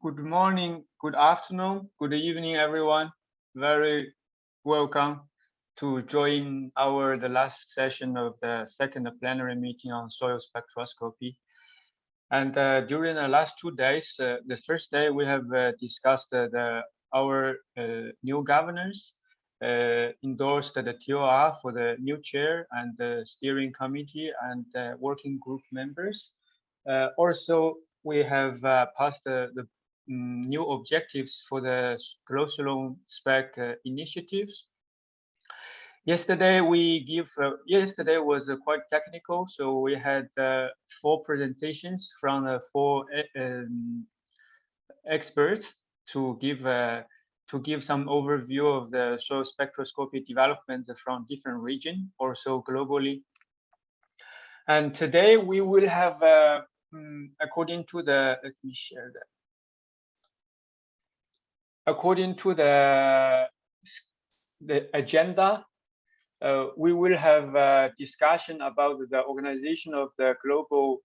Good morning, good afternoon, good evening, everyone. Very welcome to join the last session of the second plenary meeting on soil spectroscopy. And during the last 2 days, the first day we have discussed our new governors, endorsed the TOR for the new chair and the steering committee and working group members. Also, we have passed the new objectives for the GLOSOLAN-Spec initiatives. Yesterday yesterday was quite technical, so we had 4 presentations from 4 experts to give some overview of the soil spectroscopy development from different regions, also globally. And today we will have, according to the, let me share that. According to the agenda, we will have a discussion about the organization of the global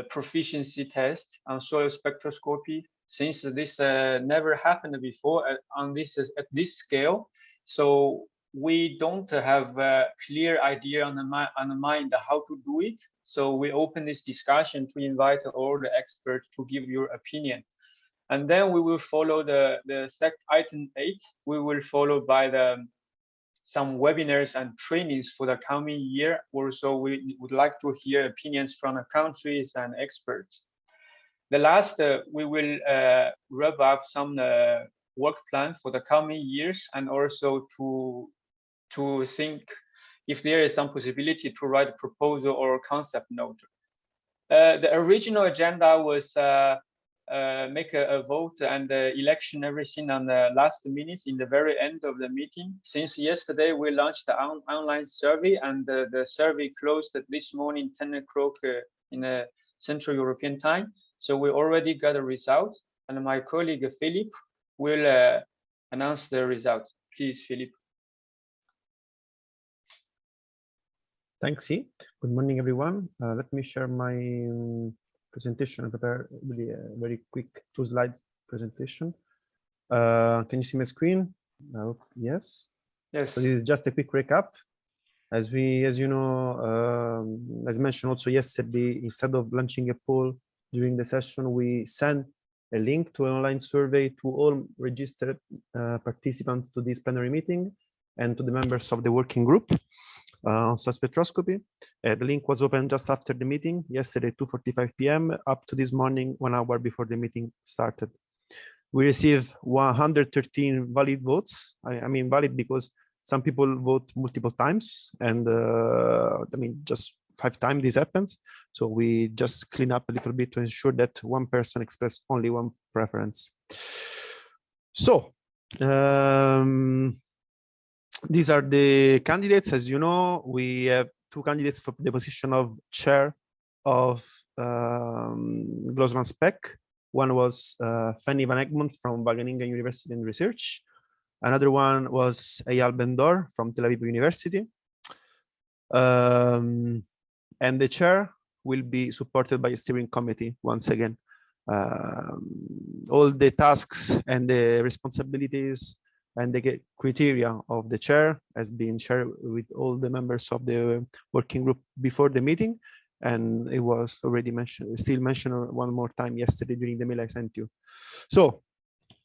proficiency test on soil spectroscopy, since this never happened before at this scale. So we don't have a clear idea on the mind how to do it. So we open this discussion to invite all the experts to give your opinion. And then we will follow the item 8. We will follow by some webinars and trainings for the coming year. Also, we would like to hear opinions from the countries and experts. The last, we will wrap up some work plan for the coming years, and also to think if there is some possibility to write a proposal or concept note. The original agenda was make a vote and election everything on the last minute in the very end of the meeting. Since yesterday we launched the online survey, and the survey closed this morning 10 o'clock in Central European time. So we already got a result, and my colleague Philip will announce the result. Please, Philip. Thanks, E. Good morning, everyone. Let me share my presentation and prepare really a very quick 2 slides presentation. Can you see my screen? Yes. Yes. So this is just a quick recap. As you know, as mentioned also yesterday, instead of launching a poll during the session, we sent a link to an online survey to all registered participants to this plenary meeting and to the members of the working group on spectroscopy. The link was open just after the meeting yesterday, 2:45 p.m. up to this morning, 1 hour before the meeting started. We received 113 valid votes. I mean valid because some people vote multiple times, and I mean just 5 times this happens. So we just clean up a little bit to ensure that one person expressed only one preference. So these are the candidates. As you know, we have 2 candidates for the position of chair of GLOSOLAN-Spec. One was Fanny van Egmond from Wageningen University and Research. Another one was Eyal Ben-Dor from Tel Aviv University. And the chair will be supported by a steering committee once again. All the tasks and the responsibilities and the criteria of the chair has been shared with all the members of the working group before the meeting, and it was already mentioned, still mentioned one more time yesterday during the mail I sent you. So,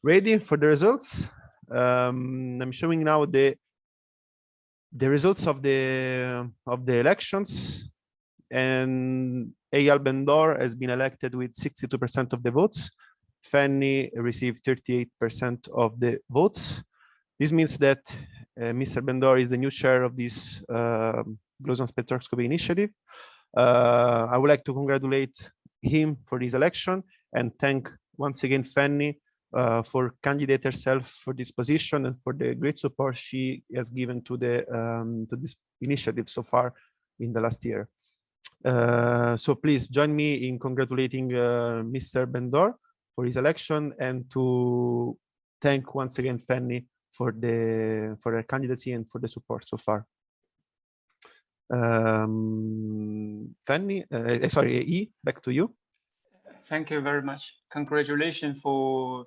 ready for the results? I'm showing now the results of the elections, and Eyal Ben-Dor has been elected with 62% of the votes. Fanny received 38% of the votes. This means that Mr. Ben-Dor is the new chair of this GLOSOLAN spectroscopy initiative. I would like to congratulate him for this election and thank once again Fanny for candidate herself for this position and for the great support she has given to this initiative so far in the last year. So please join me in congratulating Mr. Ben-Dor for his election, and to thank once again Fanny for her candidacy and for the support so far. Fanny, sorry, E, back to you. Thank you very much. Congratulations for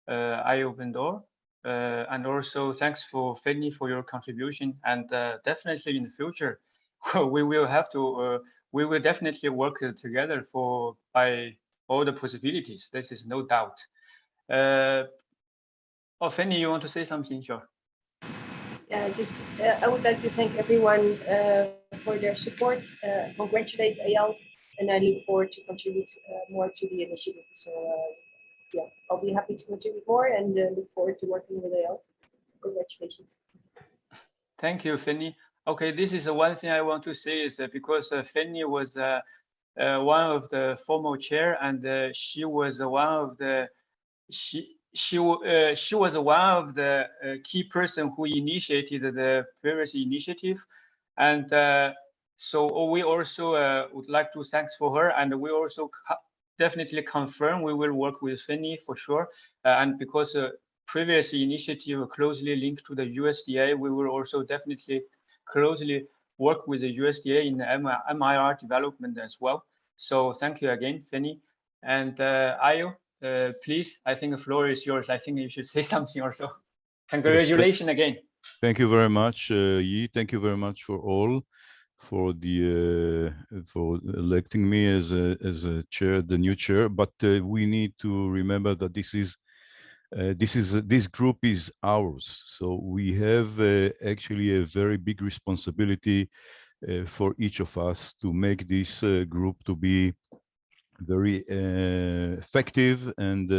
Open Door. And also thanks for Fanny for your contribution. And definitely in the future, we will have to, we will definitely work together by all the possibilities. This is no doubt. Oh, Fanny, you want to say something? Sure. Yeah, just I would like to thank everyone for their support, congratulate Ayal, and I look forward to contribute more to the initiative. So yeah, I'll be happy to contribute more and look forward to working with Ayal. Congratulations. Thank you, Fanny. Okay, this is one thing I want to say is because Fanny was one of the former chair, and she was one of the she was one of the key person who initiated the previous initiative, and so we also would like to thanks for her, and we also definitely confirm we will work with Fanny for sure, and because previous initiative closely linked to the USDA, we will also definitely closely work with the USDA in the MIR development as well. So thank you again, Fanny. And Ayo, please, I think the floor is yours. I think you should say something also. Congratulations again. Thank you very much, Yi. Thank you very much for all, for electing me as a chair, the new chair. But we need to remember that this group is ours. So we have actually a very big responsibility for each of us to make this group to be very effective, and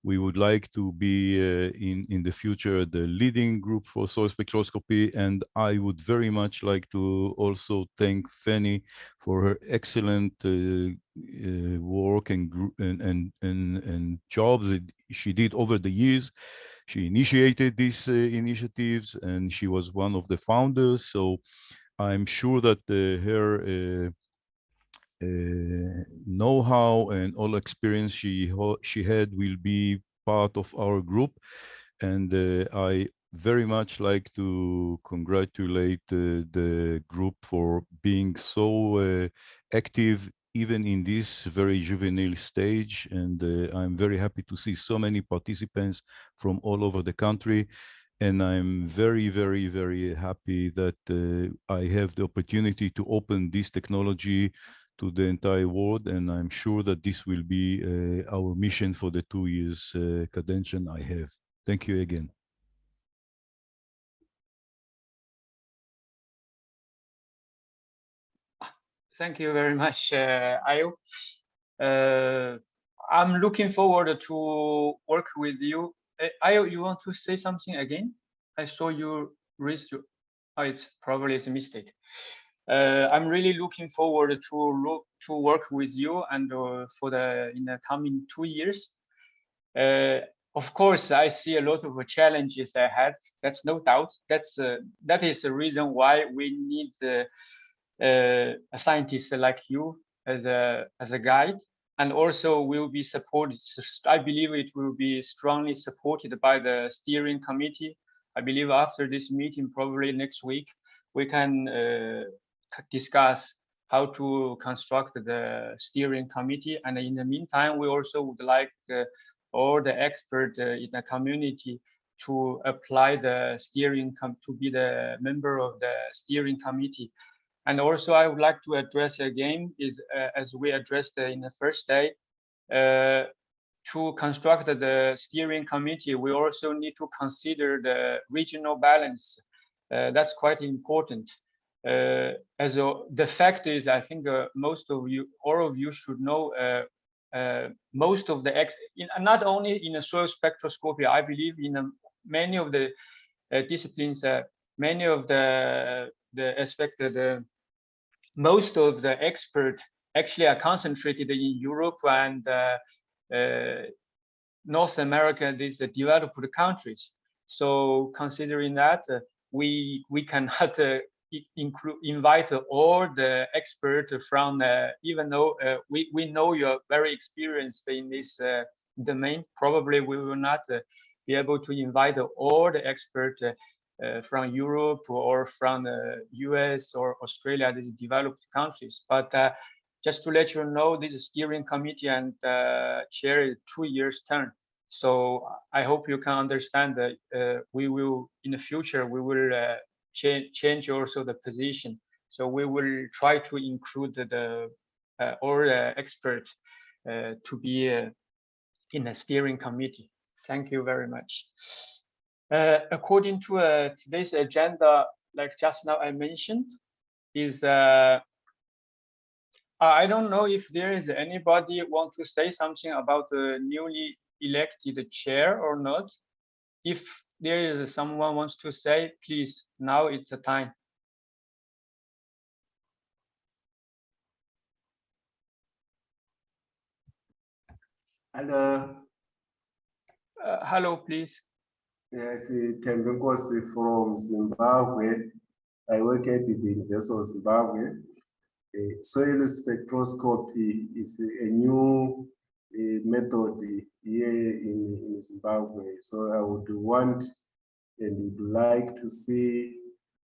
we would like to be in the future the leading group for soil spectroscopy. And I would very much like to also thank Fanny for her excellent work and jobs that she did over the years. She initiated these initiatives, and she was one of the founders. So I'm sure that her know-how and all experience she had will be part of our group. And I very much like to congratulate the group for being so active even in this very juvenile stage. And I'm very happy to see so many participants from all over the country. And I'm very, very, very happy that I have the opportunity to open this technology to the entire world, and I'm sure that this will be our mission for the 2 years cadention I have. Thank you again. Thank you very much, Ayo. I'm looking forward to work with you. Ayo, you want to say something again? I saw you raised your. Oh, it's probably a mistake. I'm really looking forward to work with you and in the coming 2 years. Of course, I see a lot of challenges ahead. That's no doubt. That is the reason why we need a scientist like you as a guide, and also will be supported. I believe it will be strongly supported by the steering committee. I believe after this meeting, probably next week, we can discuss how to construct the steering committee. And in the meantime, we also would like all the experts in the community to apply the to be the member of the steering committee. And also, I would like to address again is as we addressed in the first day, to construct the steering committee, we also need to consider the regional balance. That's quite important. The fact is, I think most of you, all of you should know, most of the not only in the soil spectroscopy, I believe in many of the disciplines, many of the aspects that most of the experts actually are concentrated in Europe and North America, these developed countries. So considering that, we cannot invite all the experts from, even though we know you're very experienced in this domain, probably we will not be able to invite all the experts from Europe or from the US or Australia, these developed countries. But just to let you know, this steering committee and chair is 2 years term. So I hope you can understand that we will, in the future, we will change also the position. So we will try to include the all experts to be in a steering committee. Thank you very much. According to today's agenda, like just now I mentioned, is I don't know if there is anybody want to say something about the newly elected chair or not. If there is someone wants to say, please, now it's the time. Hello. Hello, please. Yes, Tembenkosi from Zimbabwe. I work at the University of Zimbabwe. Soil spectroscopy is a new method here in Zimbabwe. So I would want and would like to see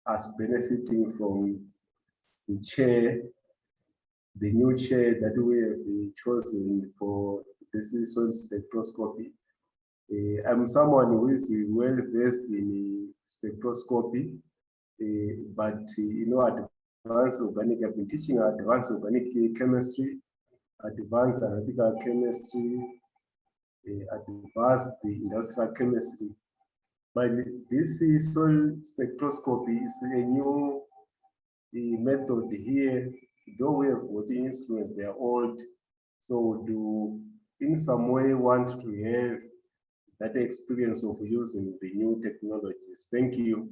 us benefiting from the chair, the new chair that we have chosen for this soil spectroscopy. I'm someone who is well versed in spectroscopy, but advanced organic, I've been teaching advanced organic chemistry, advanced analytical chemistry, advanced industrial chemistry. But this soil spectroscopy is a new method here, though we have got the instruments, they are old. So do in some way want to have that experience of using the new technologies. Thank you.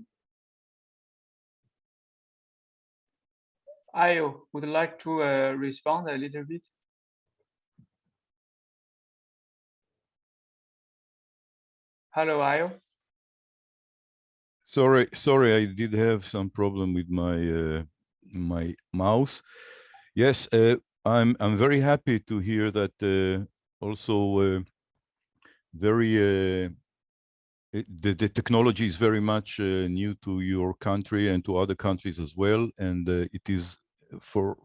I would like to respond a little bit. Hello, Ayo. Sorry, I did have some problem with my my mouse. Yes, I'm very happy to hear that also very the technology is very much new to your country and to other countries as well, and it is for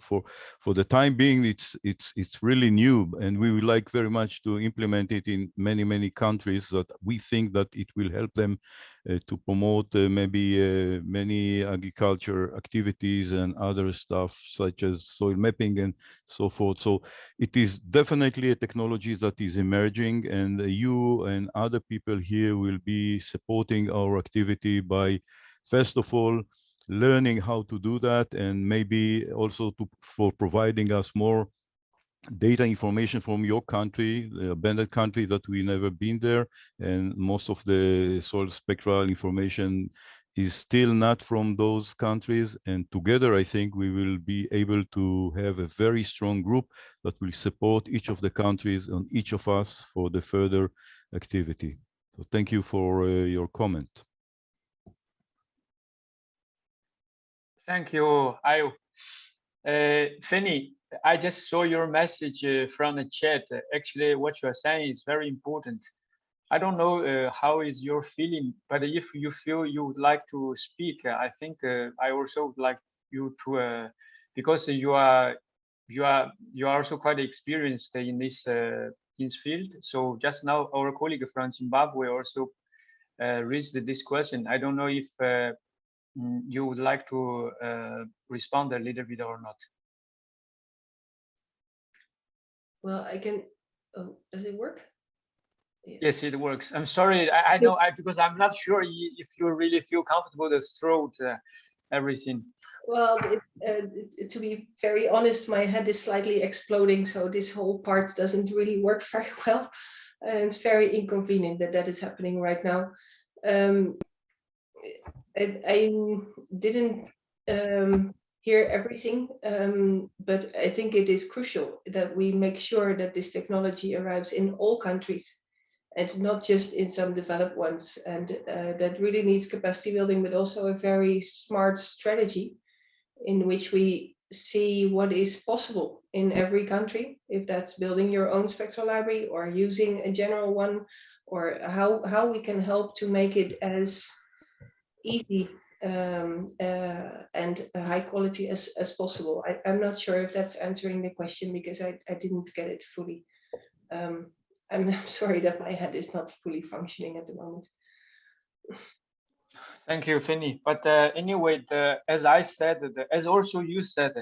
the time being it's really new, and we would like very much to implement it in many countries that we think that it will help them to promote maybe many agriculture activities and other stuff such as soil mapping and so forth. So it is definitely a technology that is emerging, and you and other people here will be supporting our activity by, first of all, learning how to do that, and maybe also for providing us more data information from your country, the abandoned country that we never been there, and most of the soil spectral information is still not from those countries. And together, I think we will be able to have a very strong group that will support each of the countries and each of us for the further activity. So thank you for your comment. Thank you, Ayo. Fanny, I just saw your message from the chat. Actually, what you are saying is very important. I don't know how is your feeling, but if you feel you would like to speak, I think I also would like you to, because you are also quite experienced in this field. So just now, our colleague from Zimbabwe also raised this question. I don't know if you would like to respond a little bit or not. Well, I can. Oh, does it work? Yeah. Yes, it works. I'm sorry. I know because I'm not sure if you really feel comfortable to throw everything. Well, to be very honest, my head is slightly exploding, so this whole part doesn't really work very well. And it's very inconvenient that is happening right now. I didn't hear everything, but I think it is crucial that we make sure that this technology arrives in all countries and not just in some developed ones. And that really needs capacity building, but also a very smart strategy in which we see what is possible in every country, if that's building your own spectral library or using a general one, or how we can help to make it as easy and high quality as possible. I'm not sure if that's answering the question because I didn't get it fully. I'm sorry that my head is not fully functioning at the moment. Thank you, Finny. But anyway, as I said, as also you said,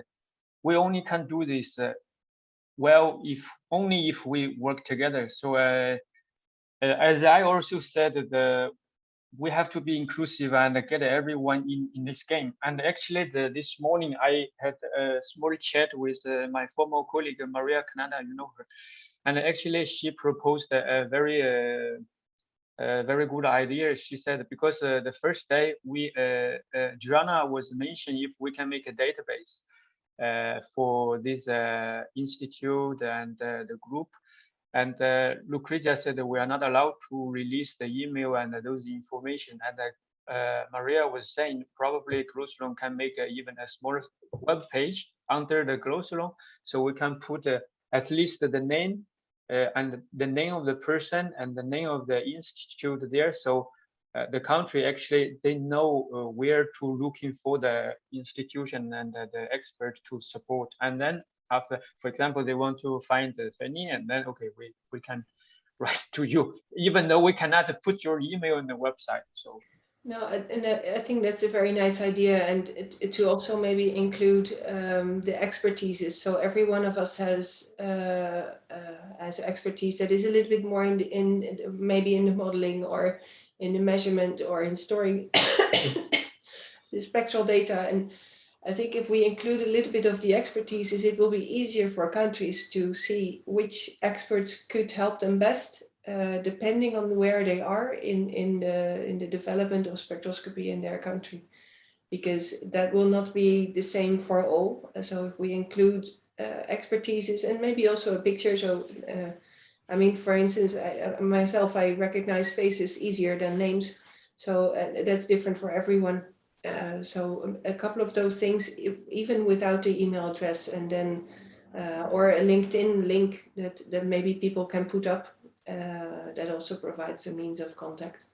we only can do this well if only if we work together. So as I also said, we have to be inclusive and get everyone in this game. And actually, this morning I had a small chat with my former colleague Maria Canada, you know her, and actually she proposed a very good idea. She said because the first day Joanna was mentioned if we can make a database for this institute and the group. And Lucrezia said that we are not allowed to release the email and those information. And Maria was saying probably GLOSOLAN can make even a small web page under the GLOSOLAN, so we can put at least the name and the name of the person and the name of the institute there. So the country actually they know where to looking for the institution and the expert to support. And then after, for example, they want to find the Fanny, and then okay, we can write to you, even though we cannot put your email in the website. So no, and I think that's a very nice idea, and to also maybe include the expertises. So every one of us has expertise that is a little bit more in maybe in the modeling or in the measurement or in storing the spectral data. And I think if we include a little bit of the expertise, it will be easier for countries to see which experts could help them best, depending on where they are in the development of spectroscopy in their country, because that will not be the same for all. So if we include expertises and maybe also a picture, so I mean, for instance, I recognize faces easier than names, so that's different for everyone. So a couple of those things, even without the email address, and then or a LinkedIn link that maybe people can put up, that also provides a means of contact.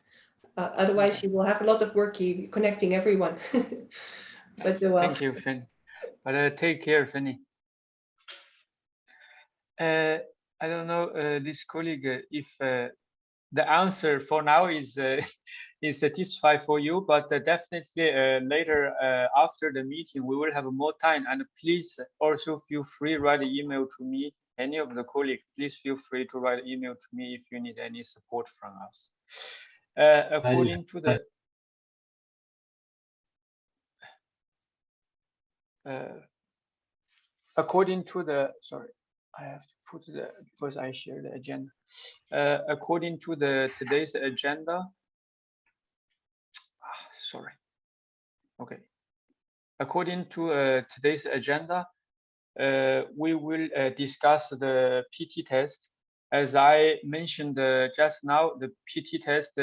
Otherwise, you will have a lot of work connecting everyone. But thank you, Finn. But take care, Finny. I don't know, this colleague, if the answer for now is is satisfied for you, but definitely later after the meeting we will have more time. And please also feel free to write an email to me. Any of the colleagues, please feel free to write an email to me if you need any support from us. According to the sorry, I have to put the because I share the agenda. According to today's agenda. Sorry. Okay. According to today's agenda, we will discuss the PT test. As I mentioned just now, the PT test,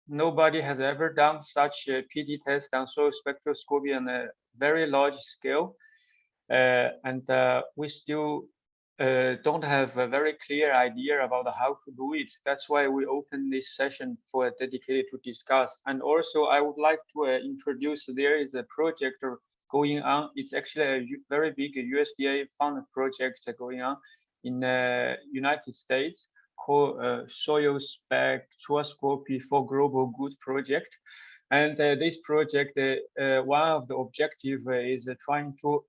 nobody has ever done such a PT test on soil spectroscopy on a very large scale. And we still don't have a very clear idea about how to do it. That's why we open this session for dedicated to discuss. And also I would like to introduce, there is a project going on. It's actually a very big USDA funded project going on in the United States called Soil Spectroscopy for Global Good project. And this project, one of the objectives is trying to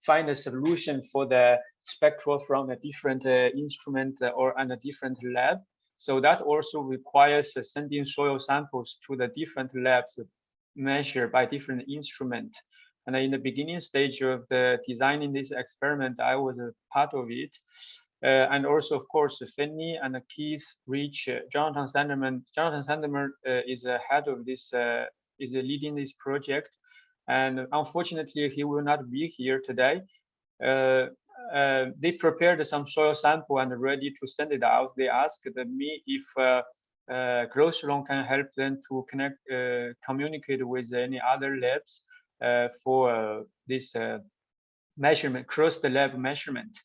find a solution for the spectra from a different instrument or a different lab. So that also requires sending soil samples to the different labs measured by different instruments. And in the beginning stage of the designing this experiment, I was a part of it. And also, of course, Fanny and Keith, Rich, Jonathan Sanderman. Jonathan Sanderman is the head of this, is leading this project. And unfortunately, he will not be here today. They prepared some soil sample and ready to send it out. They asked me if GLOSOLAN can help them to communicate with any other labs for this measurement, cross the lab measurement.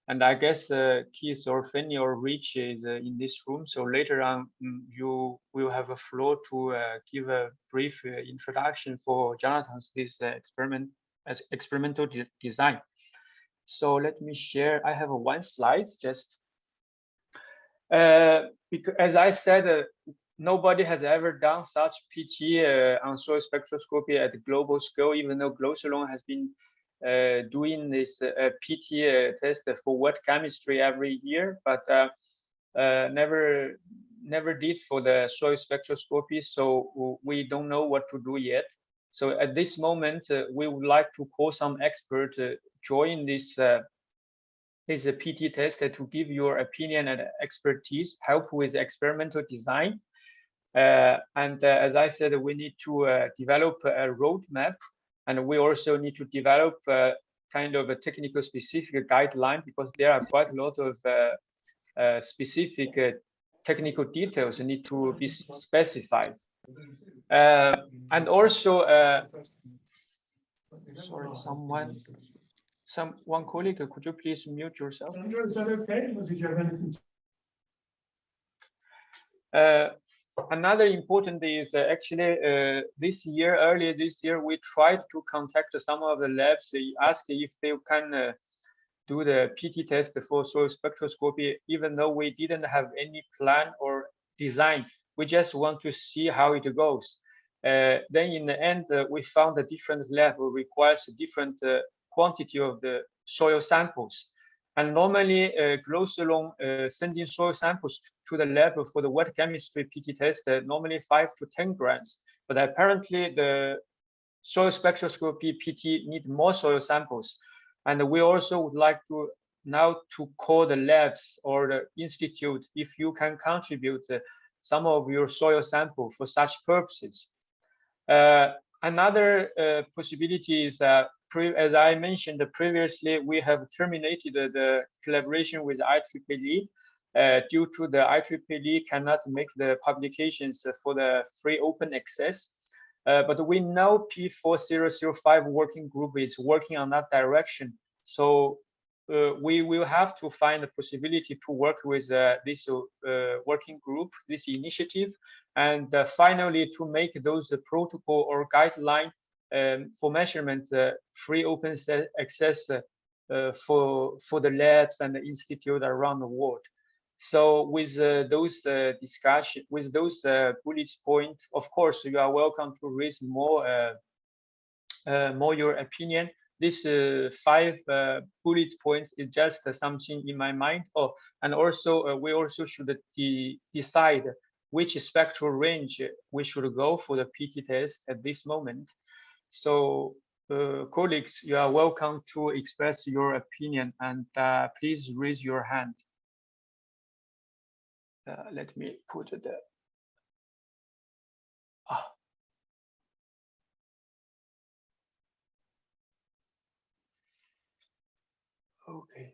And I guess Keith or Fanny or Rich is in this room. So later on, you will have a floor to give a brief introduction for Jonathan's this experimental design. So let me share. I have one slide just because, as I said, nobody has ever done such PT on soil spectroscopy at the global scale, even though GLOSOLAN has been doing this PT test for wet chemistry every year, but never did for the soil spectroscopy. So we don't know what to do yet. So at this moment, we would like to call some expert join this PT test to give your opinion and expertise, help with experimental design. And as I said, we need to develop a roadmap, and we also need to develop kind of a technical specific guideline, because there are quite a lot of specific technical details that need to be specified. And also, sorry, one colleague, could you please mute yourself? Sandra, is that okay? Or did you have anything? Another important is actually earlier this year, we tried to contact some of the labs. They asked if they can do the PT test for soil spectroscopy, even though we didn't have any plan or design. We just want to see how it goes. Then in the end, we found a different lab requires a different quantity of the soil samples. And normally, GLOSOLAN sending soil samples to the lab for the wet chemistry PT test, normally 5 to 10 grams. But apparently, the soil spectroscopy PT need more soil samples. And we also would like to now to call the labs or the institute if you can contribute some of your soil sample for such purposes. Another possibility is as I mentioned previously, we have terminated the collaboration with IEEE due to the IEEE cannot make the publications for the free open access. But we know P4005 working group is working on that direction. So we will have to find a possibility to work with this working group, this initiative, and finally to make those protocol or guideline for measurement free open access for the labs and the institute around the world. So with those discussion, with those bullet points, of course, you are welcome to raise more your opinion. This 5 bullet points is just something in my mind. Oh, and also we also should decide which spectral range we should go for the PT test at this moment. So colleagues, you are welcome to express your opinion, and please raise your hand. Let me put the. Okay.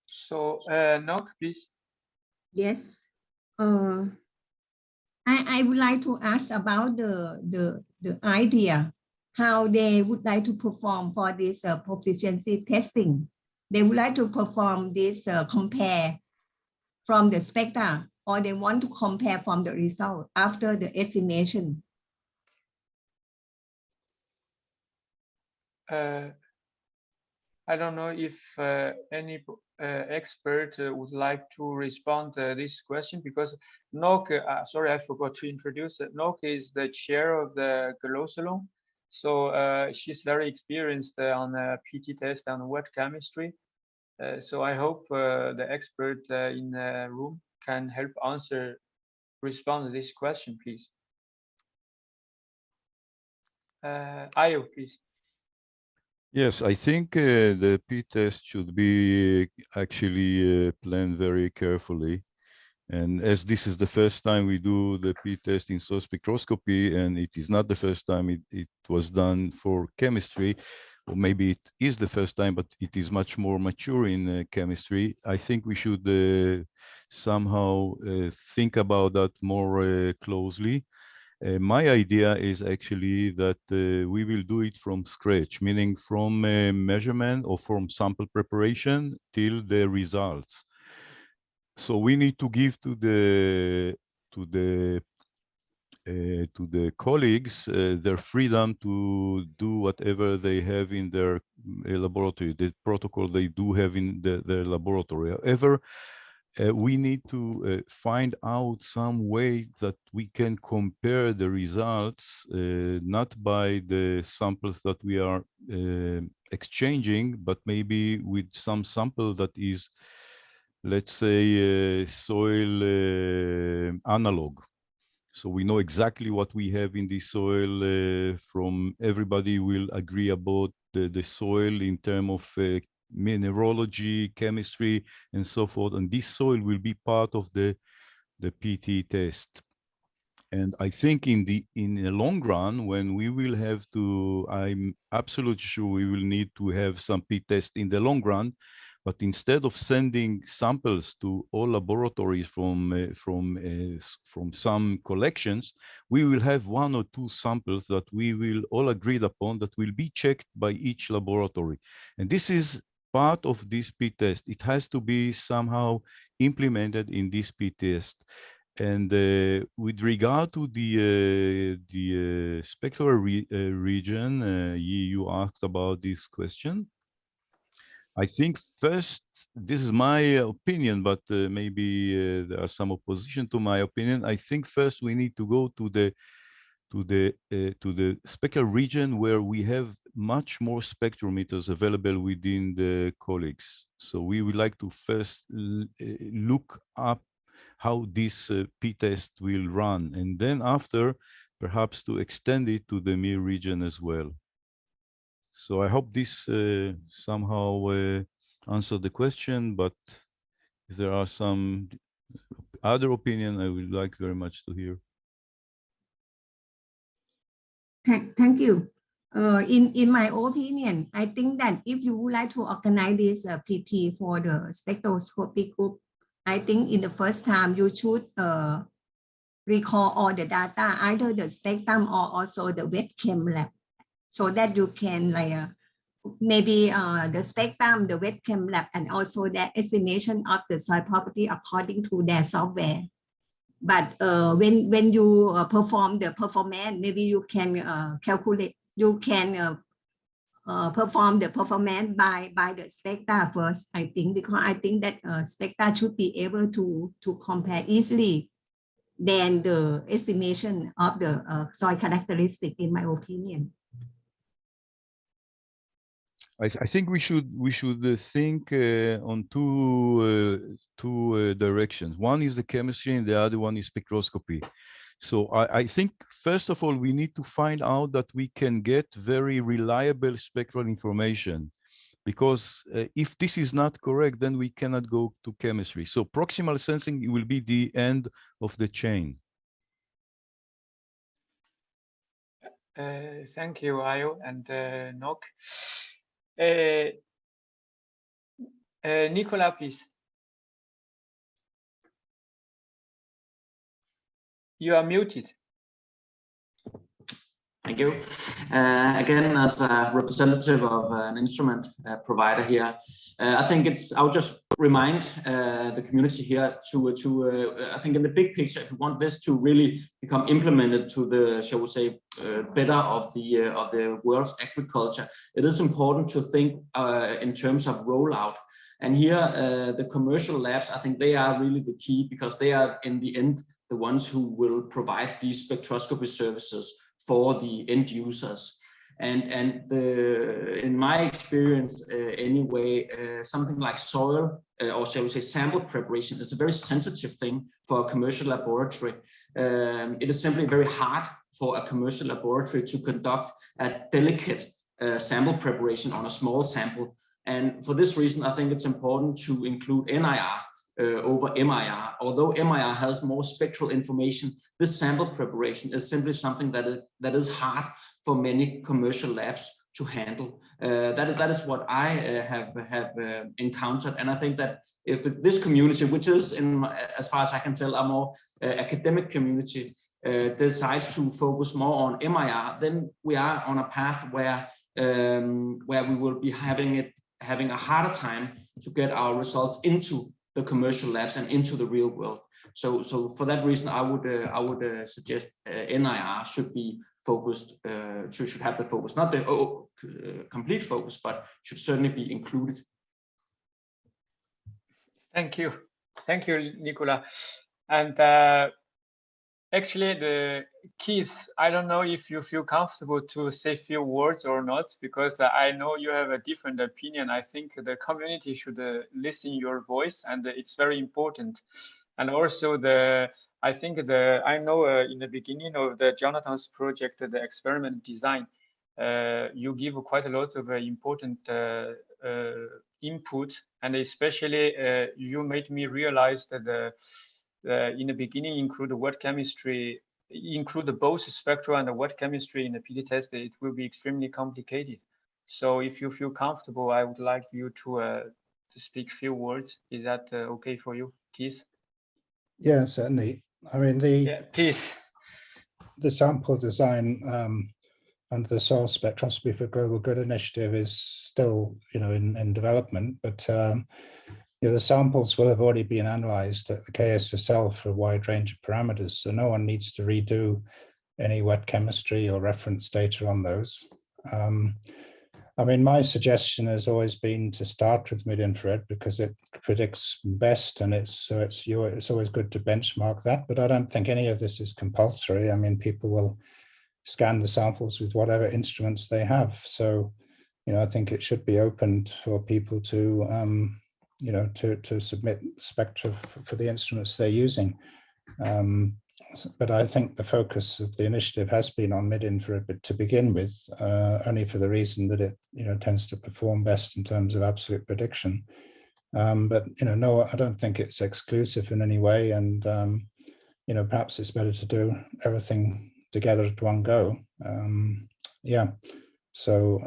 So, Nok, please. Yes. I would like to ask about the idea, how they would like to perform for this proficiency testing. They would like to perform this compare from the spectra, or they want to compare from the result after the estimation. I don't know if any expert would like to respond to this question, because Nok, sorry, I forgot to introduce it. Nok is the chair of the GLOSOLAN. So she's very experienced on PT test and wet chemistry. So I hope the expert in the room can help respond to this question, please. Ayo, please. Yes, I think the p-test should be actually planned very carefully. And as this is the first time we do the p-test in soil spectroscopy, and it is not the first time it was done for chemistry, or maybe it is the first time, but it is much more mature in chemistry. I think we should somehow think about that more closely. My idea is actually that we will do it from scratch, meaning from measurement or from sample preparation till the results. So we need to give to the colleagues their freedom to do whatever they have in their laboratory, the protocol they do have in their laboratory. However, we need to find out some way that we can compare the results, not by the samples that we are exchanging, but maybe with some sample that is, let's say, soil analog. So we know exactly what we have in the soil. From everybody will agree about the soil in terms of mineralogy, chemistry, and so forth. And this soil will be part of the PT test. And I think in the long run, when we will have to, I'm absolutely sure we will need to have some PT test in the long run. But instead of sending samples to all laboratories from some collections, we will have 1 or 2 samples that we will all agreed upon that will be checked by each laboratory. And this is part of this PT test. It has to be somehow implemented in this PT test. And with regard to the spectral region, you asked about this question. I think first, this is my opinion, but maybe there are some opposition to my opinion. I think first we need to go to the spectral region where we have much more spectrometers available within the colleagues. So we would like to first look up how this p-test will run, and then after, perhaps to extend it to the MIR region as well. So I hope this somehow answered the question, but if there are some other opinion, I would like very much to hear. Thank you. In my opinion, I think that if you would like to organize this PT for the spectroscopy group, I think in the first time you should recall all the data, either the spectrum or also the wet chem lab, so that you can maybe the spectrum, the wet chem lab, and also the estimation of the soil property according to their software. But when you perform the performance, maybe you can calculate, you can perform the performance by the spectra first, I think, because I think that spectra should be able to compare easily than the estimation of the soil characteristic, in my opinion. I think we should think on two directions. One is the chemistry, and the other one is spectroscopy. So I think first of all we need to find out that we can get very reliable spectral information, because if this is not correct, then we cannot go to chemistry. So proximal sensing will be the end of the chain. Thank you, Ayo and Nok. Nicola, please. You are muted. Thank you. Again, as a representative of an instrument provider here, I think I'll just remind the community here I think in the big picture, if you want this to really become implemented to the, shall we say, better of the world's agriculture, it is important to think in terms of rollout. And here, the commercial labs, I think they are really the key, because they are in the end the ones who will provide these spectroscopy services for the end users. And in my experience, anyway, something like soil or shall we say sample preparation is a very sensitive thing for a commercial laboratory. It is simply very hard for a commercial laboratory to conduct a delicate sample preparation on a small sample. And for this reason, I think it's important to include NIR over MIR. Although MIR has more spectral information, this sample preparation is simply something that is hard for many commercial labs to handle. That is what I have encountered, and I think that if this community, which is, as far as I can tell, a more academic community, decides to focus more on MIR, then we are on a path where we will be having a harder time to get our results into the commercial labs and into the real world. So for that reason, I would suggest NIR should be focused, should have the focus, not the complete focus, but should certainly be included. Thank you, Nicola. And actually, Keith, I don't know if you feel comfortable to say a few words or not, because I know you have a different opinion. I think the community should listen your voice, and it's very important. And also I know in the beginning of the Jonathan's project, the experiment design, you give quite a lot of important input, and especially you made me realize that in the beginning include wet chemistry, include both spectral and the wet chemistry in the PD test, it will be extremely complicated. So if you feel comfortable, I would like you to speak a few words. Is that okay for you, Keith? Yeah, certainly. I mean, please. The sample design under the soil spectroscopy for global good initiative is still, in development, but the samples will have already been analyzed at the KSSL for a wide range of parameters, so no one needs to redo any wet chemistry or reference data on those. I mean, my suggestion has always been to start with mid-infrared because it predicts best, and it's always good to benchmark that. But I don't think any of this is compulsory. I mean, people will scan the samples with whatever instruments they have. So, I think it should be opened for people to, to submit spectra for the instruments they're using. But I think the focus of the initiative has been on mid-infrared to begin with, only for the reason that it tends to perform best in terms of absolute prediction. But no, I don't think it's exclusive in any way, and perhaps it's better to do everything together at one go. Yeah, so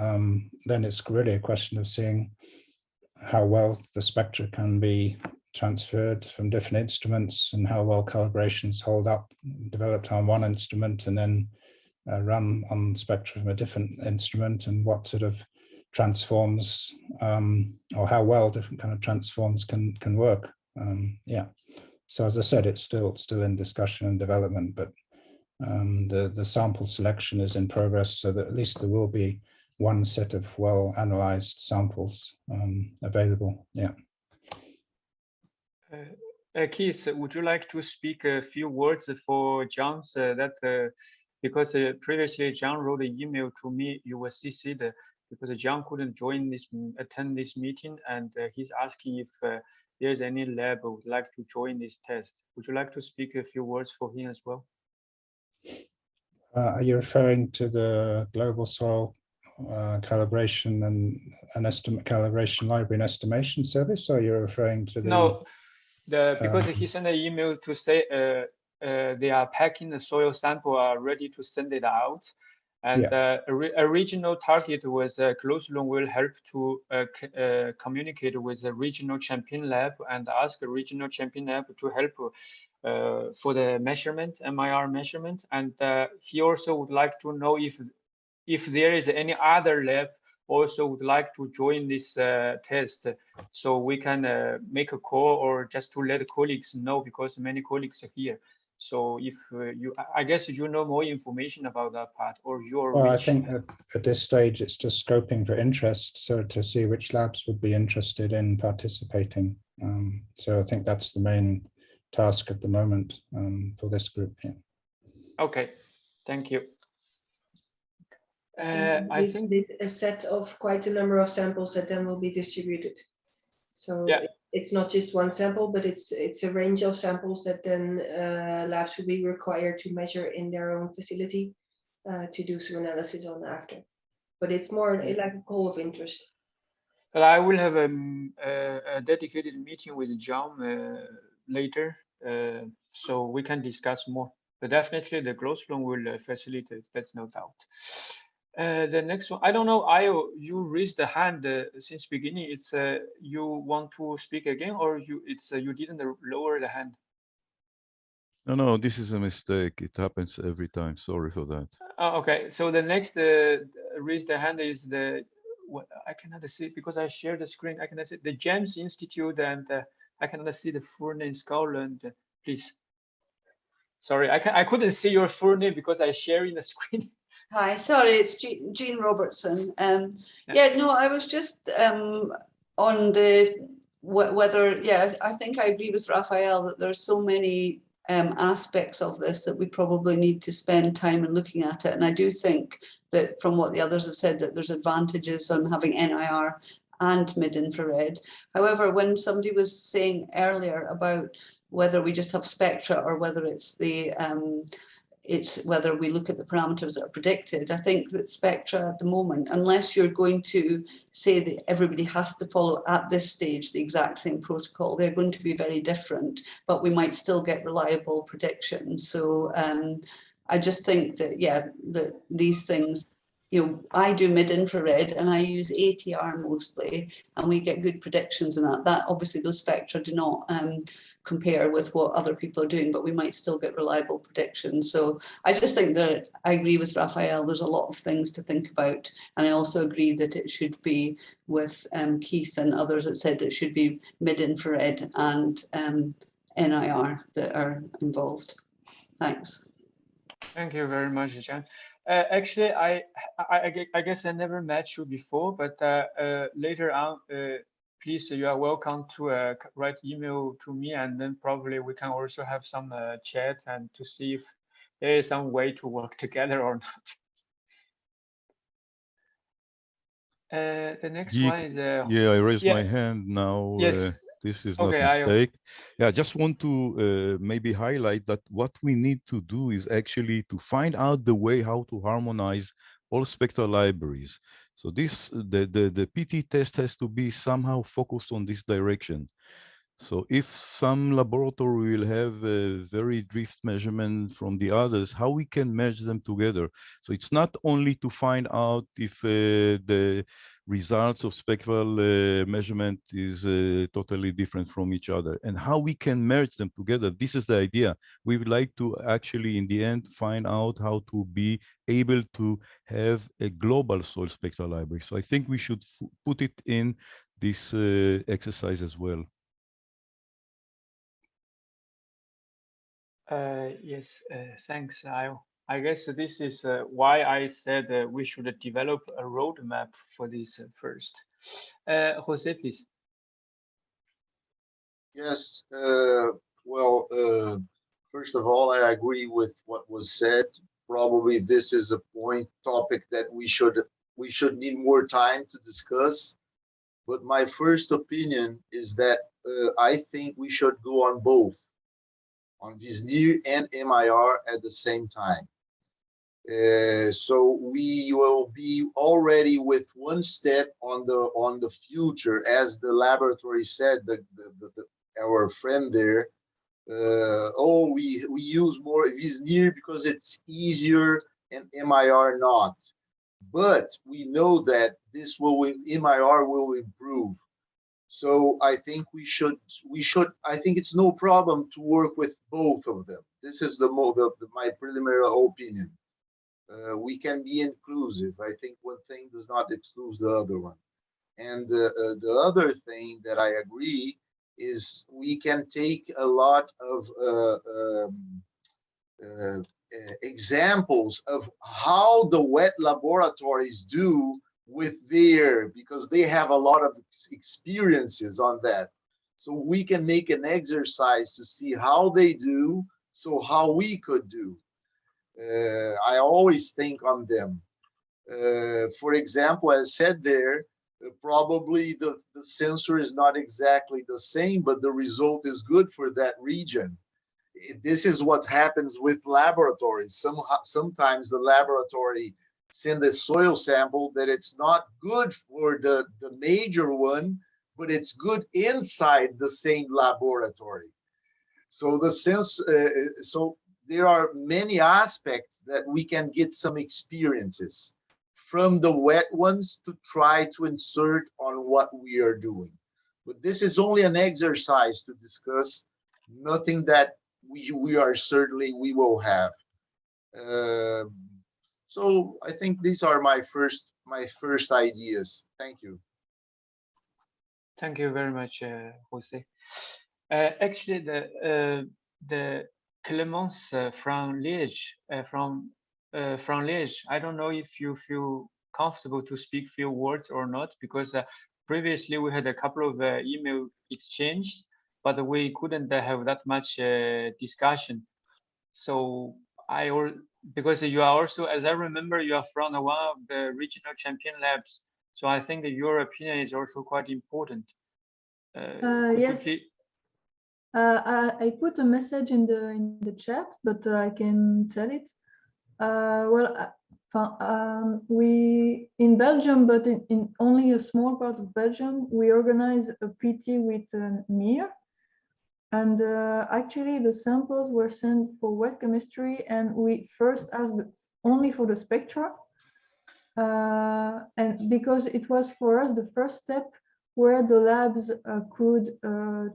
then it's really a question of seeing how well the spectra can be transferred from different instruments and how well calibrations hold up, developed on one instrument and then run on spectra from a different instrument, and what sort of transforms or how well different kind of transforms can work. Yeah, so as I said, it's still in discussion and development, but the sample selection is in progress, so that at least there will be one set of well analyzed samples available. Yeah. Keith, would you like to speak a few words for John's because previously John wrote an email to me, you were CC'd because John couldn't attend this meeting, and he's asking if there's any lab who would like to join this test. Would you like to speak a few words for him as well? Are you referring to the global soil calibration and estimate calibration library and estimation service, or you're referring to the? No, because he sent an email to say they are packing the soil sample, are ready to send it out, and a regional target was GLOSOLAN will help to communicate with the regional champion lab and ask the regional champion lab to help for the measurement, MIR measurement, and he also would like to know if there is any other lab also would like to join this test, so we can make a call or just to let colleagues know, because many colleagues are here. So if I guess you know more information about that part, or your. Well, I think at this stage it's just scoping for interest, so to see which labs would be interested in participating. So I think that's the main task at the moment for this group here. Okay, thank you. I think a set of quite a number of samples that then will be distributed. So it's not just one sample, but it's a range of samples that then labs will be required to measure in their own facility to do some analysis on after. But it's more like a call of interest. Well, I will have a dedicated meeting with John later, so we can discuss more. But definitely the GLOSOLAN will facilitate, that's no doubt. The next one, I don't know, Io, you raised the hand since beginning. It's you want to speak again, or you didn't lower the hand? No, this is a mistake. It happens every time. Sorry for that. Okay, so the next raise the hand is what I cannot see because I share the screen. I cannot see the James Institute, and I cannot see the full name Scotland. Please. Sorry, I couldn't see your full name because I share in the screen. Hi, sorry, it's Jean Robertson. Yeah, no, I was just on the whether, yeah, I think I agree with Raphael that there's so many aspects of this that we probably need to spend time in looking at it. And I do think that from what the others have said, that there's advantages on having NIR and mid-infrared. However, when somebody was saying earlier about whether we just have spectra or whether it's the it's whether we look at the parameters that are predicted. I think that spectra at the moment, unless you're going to say that everybody has to follow at this stage the exact same protocol, they're going to be very different, but we might still get reliable predictions. So I just think that, yeah, that these things, you know, I do mid-infrared and I use ATR mostly, and we get good predictions in that. That obviously those spectra do not compare with what other people are doing, but we might still get reliable predictions. So I just think that I agree with Raphael, there's a lot of things to think about. And I also agree that it should be with Keith and others that said it should be mid-infrared and NIR that are involved. Thanks. Thank you very much, Jan. Actually, I guess I never met you before, but later on, please, you are welcome to write email to me, and then probably we can also have some chat and to see if there is some way to work together or not. The next one is yeah, I raised my hand now. Yes. This is Okay, not a mistake. Yeah, I just want to maybe highlight that what we need to do is actually to find out the way how to harmonize all spectral libraries. So this the PT test has to be somehow focused on this direction. So if some laboratory will have a very drift measurement from the others, how we can merge them together. So it's not only to find out if the results of spectral measurement is totally different from each other and how we can merge them together. This is the idea. We would like to actually, in the end, find out how to be able to have a global soil spectral library. So I think we should put it in this exercise as well. Yes, thanks, I guess this is why I said we should develop a roadmap for this first. Jose, please. Yes, well, first of all, I agree with what was said. Probably this is a topic that we should need more time to discuss. But my first opinion is that I think we should go on both, on VISNIR and MIR at the same time. So we will be already with one step on the future, as the laboratory said, our friend there. We use more VISNIR because it's easier and MIR not. But we know that MIR will improve. So I think I think it's no problem to work with both of them. This is my preliminary opinion. We can be inclusive. I think one thing does not exclude the other one. And the other thing that I agree is we can take a lot of examples of how the wet laboratories do with because they have a lot of experiences on that. So we can make an exercise to see how they do, so how we could do. I always think on them. For example, as said there, probably the sensor is not exactly the same, but the result is good for that region. This is what happens with laboratories. Sometimes the laboratory send a soil sample that it's not good for the major one, but it's good inside the same laboratory. So so there are many aspects that we can get some experiences from the wet ones to try to insert on what we are doing. But this is only an exercise to discuss, nothing that we will have. So I think these are my first ideas. Thank you. Thank you very much, Jose. Actually, the Clemence from Liège, from Liège, I don't know if you feel comfortable to speak few words or not, because previously we had a couple of email exchanges, but we couldn't have that much discussion. So because you are also, as I remember, you are from one of the regional champion labs. So I think your opinion is also quite important. Yes. I put a message in the chat, but I can tell it. We in Belgium, but in only a small part of Belgium, we organize a PT with NIR. And actually, the samples were sent for wet chemistry, and we first asked only for the spectra. And because it was for us the first step where the labs could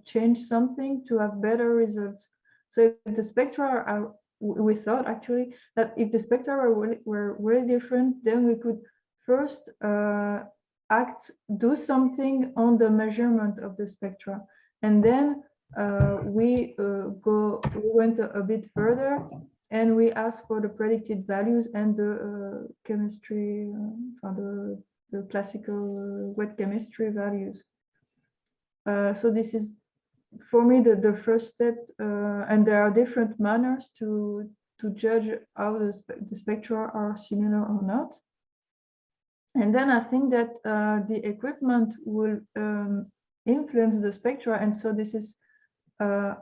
change something to have better results. So if the spectra are, we thought actually that if the spectra were really different, then we could first do something on the measurement of the spectra, and then we went a bit further, and we asked for the predicted values and the chemistry, the classical wet chemistry values. So this is, for me, the first step, and there are different manners to judge how the spectra are similar or not. And then I think that the equipment will influence the spectra, and so this is a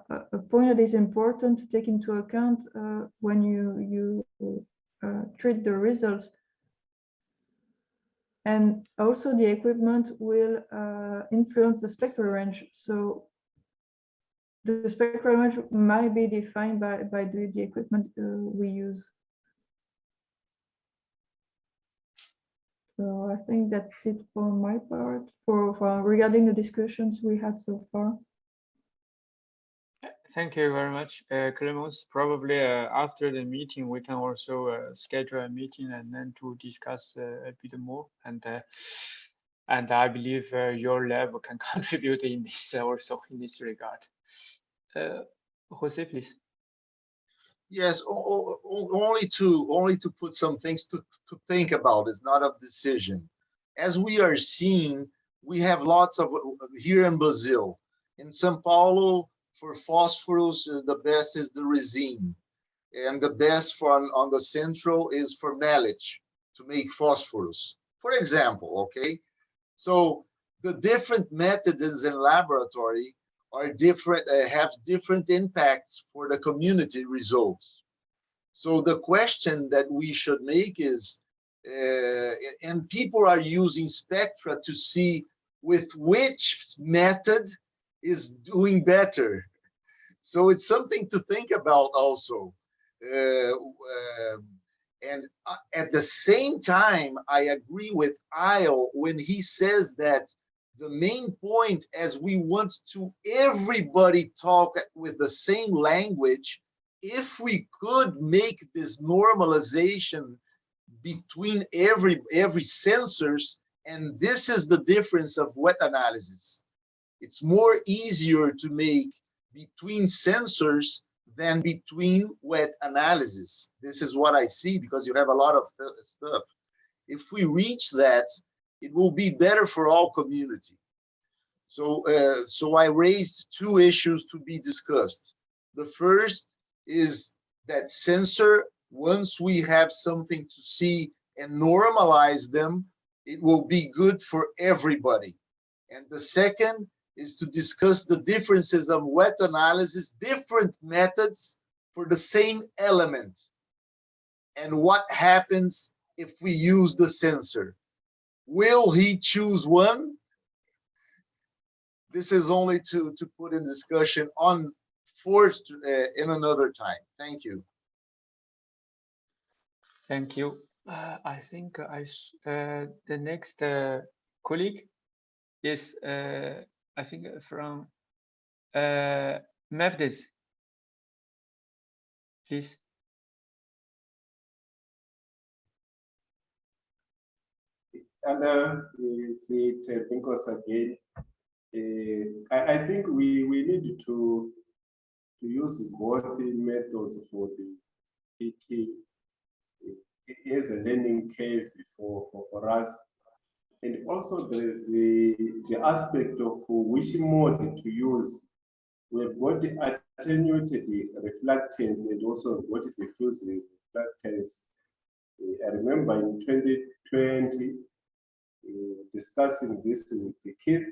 point that is important to take into account when you treat the results. And also the equipment will influence the spectral range. So the spectral range might be defined by the equipment we use. So I think that's it for my part, for regarding the discussions we had so far. Thank you very much, Clemence. Probably after the meeting, we can also schedule a meeting and then to discuss a bit more. And I believe your lab can contribute in this also in this regard. Jose, please. Yes, only to put some things to think about. It's not a decision. As we are seeing, we have lots of, here in Brazil, in São Paulo, for phosphorus, the best is the resin, and the best on the central is for malate to make phosphorus, for example. Okay, so the different methods in laboratory are different, have different impacts for the community results. So the question that we should make is, and people are using spectra to see with which method is doing better. So it's something to think about also. And at the same time, I agree with Isle when he says that the main point, as we want to everybody talk with the same language, if we could make this normalization between every sensors, and this is the difference of wet analysis. It's more easier to make between sensors than between wet analysis. This is what I see, because you have a lot of stuff. If we reach that, it will be better for all community. So, so I raised two issues to be discussed. The first is that sensor, once we have something to see and normalize them, it will be good for everybody. And the second is to discuss the differences of wet analysis, different methods for the same element, and what happens if we use the sensor. Will he choose one? This is only to put in discussion on in another time. Thank you. Thank you. I think the next colleague is I think from Mevdes, please. Hello, it's Pinkos again. I think we need to use both methods for the PT as a learning curve for us. And also there is the aspect of which mode to use. We've got the attenuated reflectance and also got diffuse reflectance. I remember in 2020, discussing this with the kid.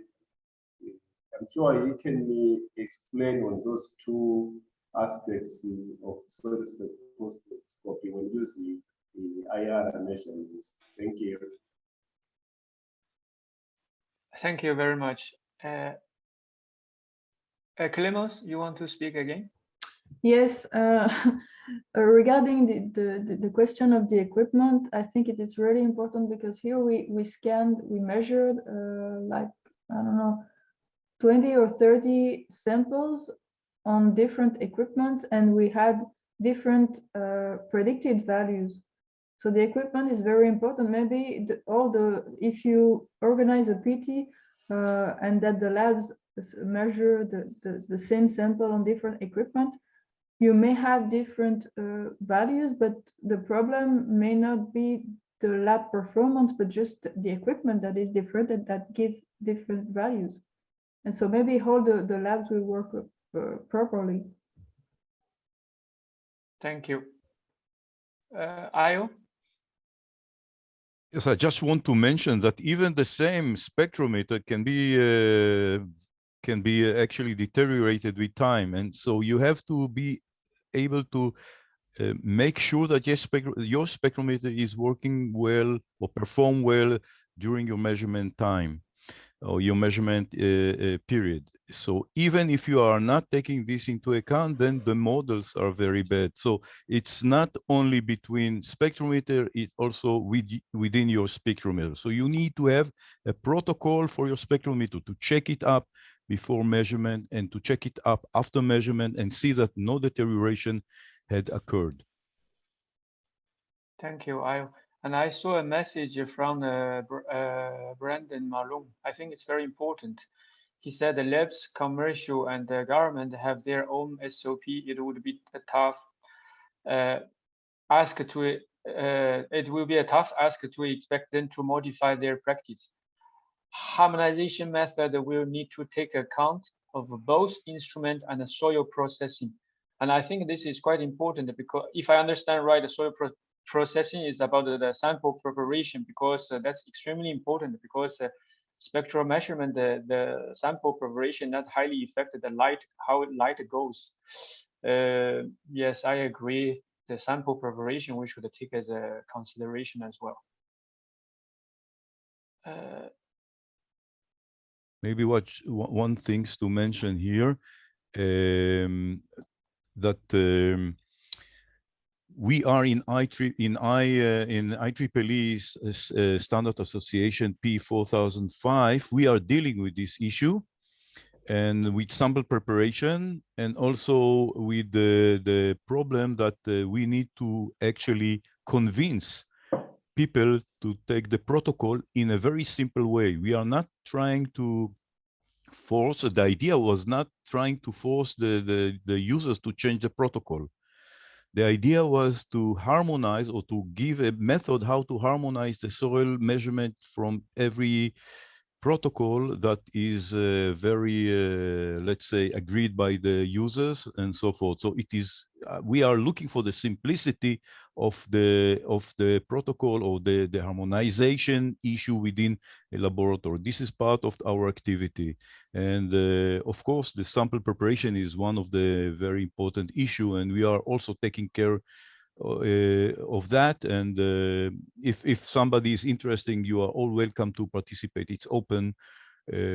I'm sure he can explain on those two aspects of soil spectroscopy when using the IR measurements. Thank you. Thank you very much. Clemens, you want to speak again? Yes, regarding the question of the equipment, I think it is really important because here we measured like, I don't know, 20 or 30 samples on different equipment, and we had different predicted values. So the equipment is very important. Maybe if you organize a PT and that the labs measure the same sample on different equipment, you may have different values, but the problem may not be the lab performance, but just the equipment that is different and that give different values. And so maybe all the labs will work properly. Thank you. Ayo? Yes, I just want to mention that even the same spectrometer can be actually deteriorated with time, and so you have to be able to make sure that your spectrometer is working well or perform well during your measurement time or your measurement period. So even if you are not taking this into account, then the models are very bad. So it's not only between spectrometer, it's also within your spectrometer. So you need to have a protocol for your spectrometer to check it up before measurement and to check it up after measurement and see that no deterioration had occurred. Thank you, Ayo. And I saw a message from Brandon Malone. I think it's very important. He said the labs, commercial, and the government have their own SOP. It would be a tough ask to. It will be a tough ask to expect them to modify their practice. Harmonization method will need to take account of both instrument and soil processing. And I think this is quite important because if I understand right, the soil processing is about the sample preparation, because that's extremely important, because spectral measurement, the sample preparation not highly affected the light, how light goes. Yes, I agree. The sample preparation we should take as a consideration as well. Maybe one thing to mention here, that we are in IEEE's Standard Association P4005. We are dealing with this issue and with sample preparation, and also with the problem that we need to actually convince people to take the protocol in a very simple way. We are not trying to force, the idea was not trying to force the users to change the protocol. The idea was to harmonize or to give a method how to harmonize the soil measurement from every protocol that is very, let's say, agreed by the users and so forth. So it is, we are looking for the simplicity of the protocol or the harmonization issue within a laboratory. This is part of our activity. And of course, the sample preparation is one of the very important issue, and we are also taking care of that. And if somebody is interested, you are all welcome to participate. It's open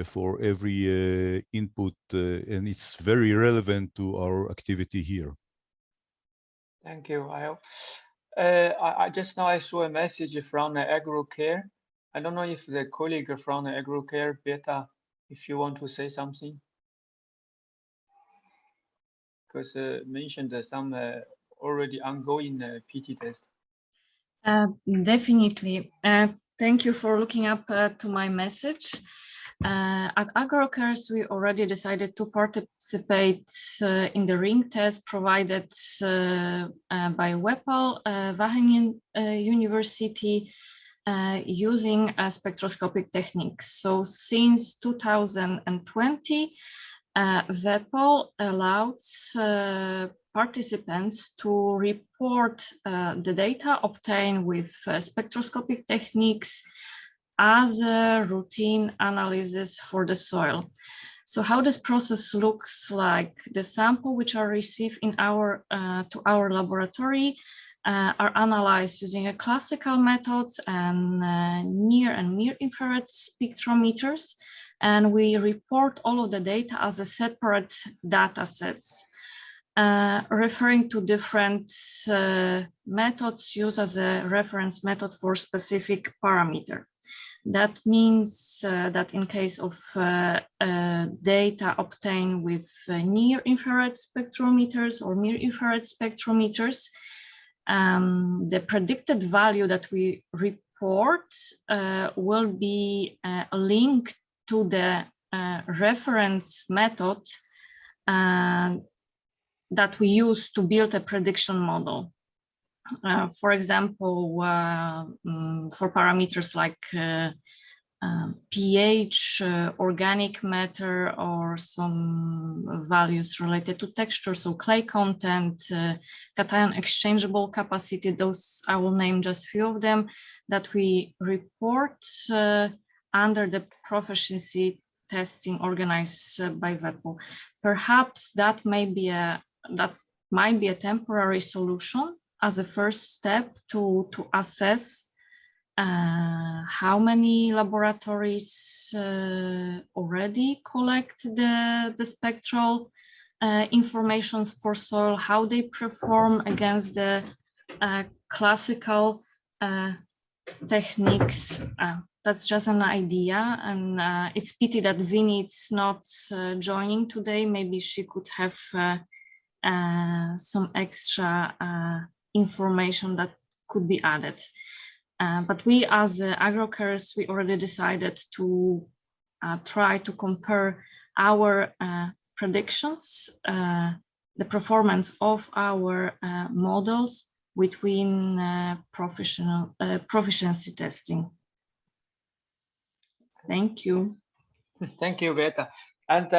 for every input, and it's very relevant to our activity here. Thank you, Ayo. I just now I saw a message from the AgroCare. I don't know if the colleague from the AgroCare, Beta, if you want to say something. Because mentioned some already ongoing PT test. Definitely. Thank you for looking up to my message. At AgroCares, we already decided to participate in the ring test provided by WEPAL, Wageningen University, using spectroscopic techniques. So since 2020, WEPAL allows participants to report the data obtained with spectroscopic techniques as a routine analysis for the soil. So how this process looks like: the sample which are received in our to our laboratory are analyzed using a classical methods and near infrared spectrometers, and we report all of the data as a separate data sets. Referring to different methods used as a reference method for specific parameter. That means that in case of data obtained with near infrared spectrometers or near infrared spectrometers, the predicted value that we report will be linked to the reference method that we use to build a prediction model. For example, for parameters like pH, organic matter, or some values related to texture, so clay content, cation exchangeable capacity, those I will name just a few of them that we report under the proficiency testing organized by WEPAL. Perhaps that might be a temporary solution as a first step to assess how many laboratories already collect the spectral information for soil, how they perform against the classical techniques. That's just an idea, and it's pity that Vinny is not joining today. Maybe she could have some extra information that could be added. But we as AgroCares, we already decided to try to compare our predictions, the performance of our models between proficiency testing. Thank you. Thank you, Beta. And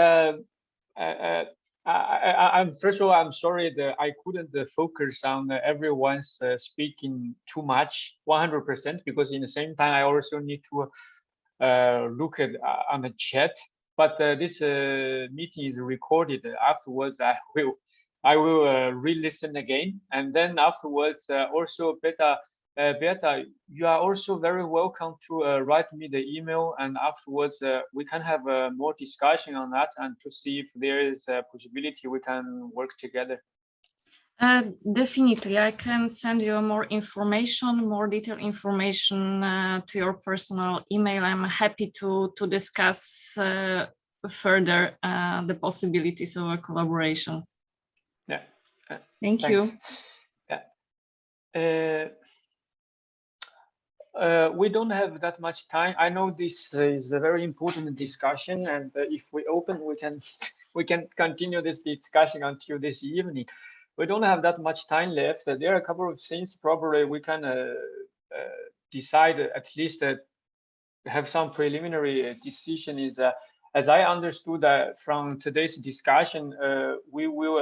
I'm first of all, I'm sorry that I couldn't focus on everyone's speaking too much, 100%, because in the same time I also need to look at on the chat. But this meeting is recorded. Afterwards, I will re-listen again, and then afterwards also Beta, you are also very welcome to write me the email, and afterwards we can have more discussion on that and to see if there is a possibility we can work together. Definitely, I can send you more information, more detailed information to your personal email. I'm happy to discuss further the possibilities of a collaboration. Yeah. Thank Thanks. you. Yeah. We don't have that much time. I know this is a very important discussion, and if we open, we can continue this discussion until this evening. We don't have that much time left. There are a couple of things probably we can decide, at least have some preliminary decision. Is as I understood from today's discussion, we will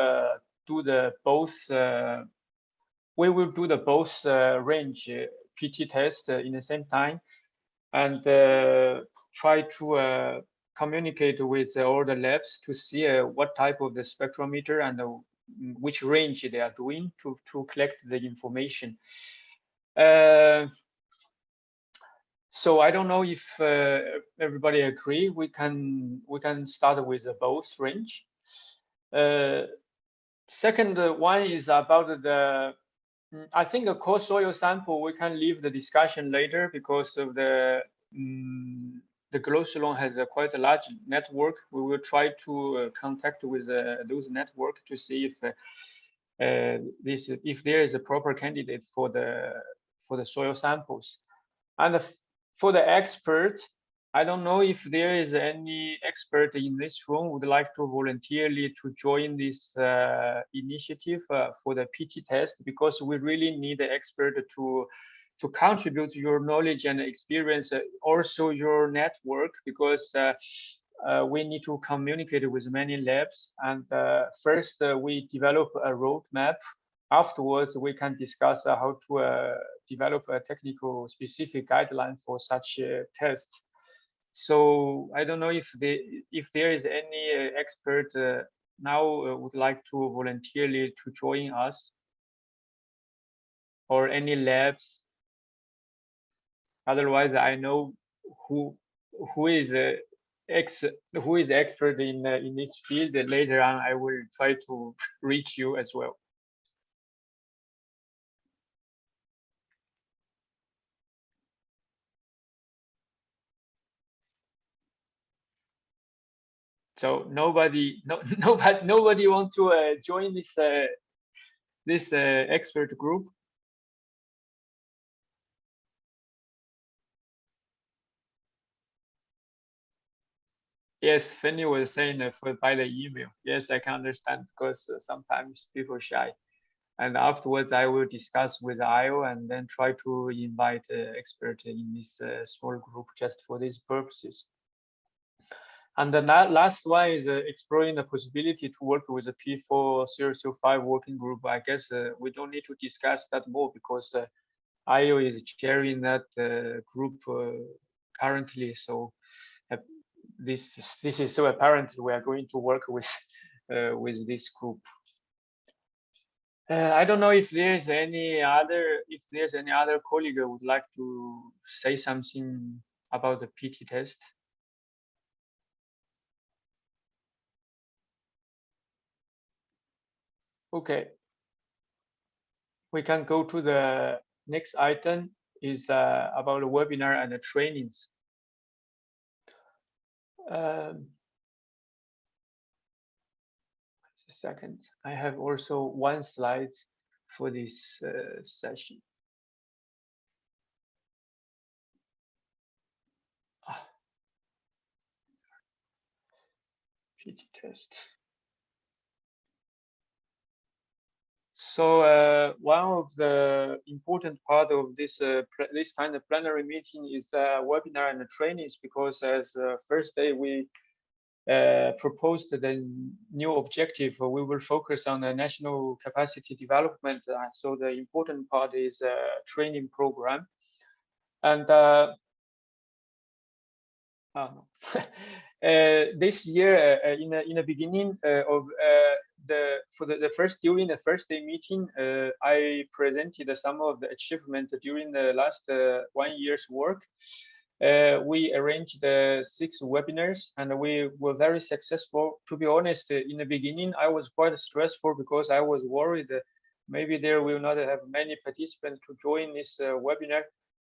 do the both. We will do the both range PT test in the same time, and try to communicate with all the labs to see what type of the spectrometer and which range they are doing to collect the information. So I don't know if everybody agree. We can start with both range. Second one is about the I think a core soil sample, we can leave the discussion later because of the GLOSOLAN has quite a large network. We will try to contact with those network to see if if there is a proper candidate for the soil samples. And for the expert, I don't know if there is any expert in this room would like to voluntarily to join this initiative for the PT test, because we really need the expert to contribute your knowledge and experience, also your network, because we need to communicate with many labs. And first, we develop a roadmap. Afterwards, we can discuss how to develop a technical specific guideline for such a test. So I don't know if there is any expert now would like to voluntarily to join us, or any labs. Otherwise, I know who is expert in this field. Later on, I will try to reach you as well. So nobody want to join this expert group. Yes, Fanny was saying by the email. Yes, I can understand, because sometimes people shy. And afterwards, I will discuss with IO and then try to invite expert in this small group just for these purposes. And the last one is exploring the possibility to work with the P4005 working group. I guess we don't need to discuss that more, because IO is chairing that group currently. So this is so apparent. We are going to work with this group. I don't know if there's any other colleague who would like to say something about the PT test. Okay, we can go to the next item. Is about the webinar and the trainings. A second, I have also one slide for this session. PT test. So one of the important part of this this kind of plenary meeting is webinar and the trainings, because as first day we proposed the new objective, we will focus on the national capacity development. So the important part is training program. And this year, in the beginning of during the first day meeting, I presented some of the achievement during the last 1 year's work. We arranged 6 webinars, and we were very successful. To be honest, in the beginning, I was quite stressful, because I was worried that maybe there will not have many participants to join this webinar.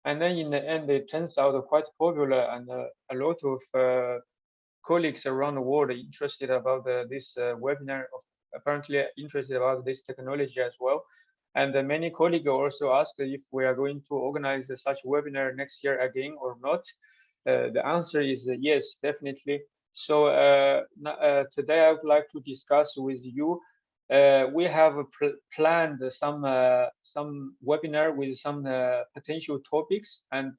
And then in the end, it turns out quite popular, and a lot of colleagues around the world are interested about this webinar, apparently interested about this technology as well. And many colleagues also asked if we are going to organize such webinar next year again or not. The answer is yes, definitely. So today I would like to discuss with you. We have planned some webinar with some potential topics, and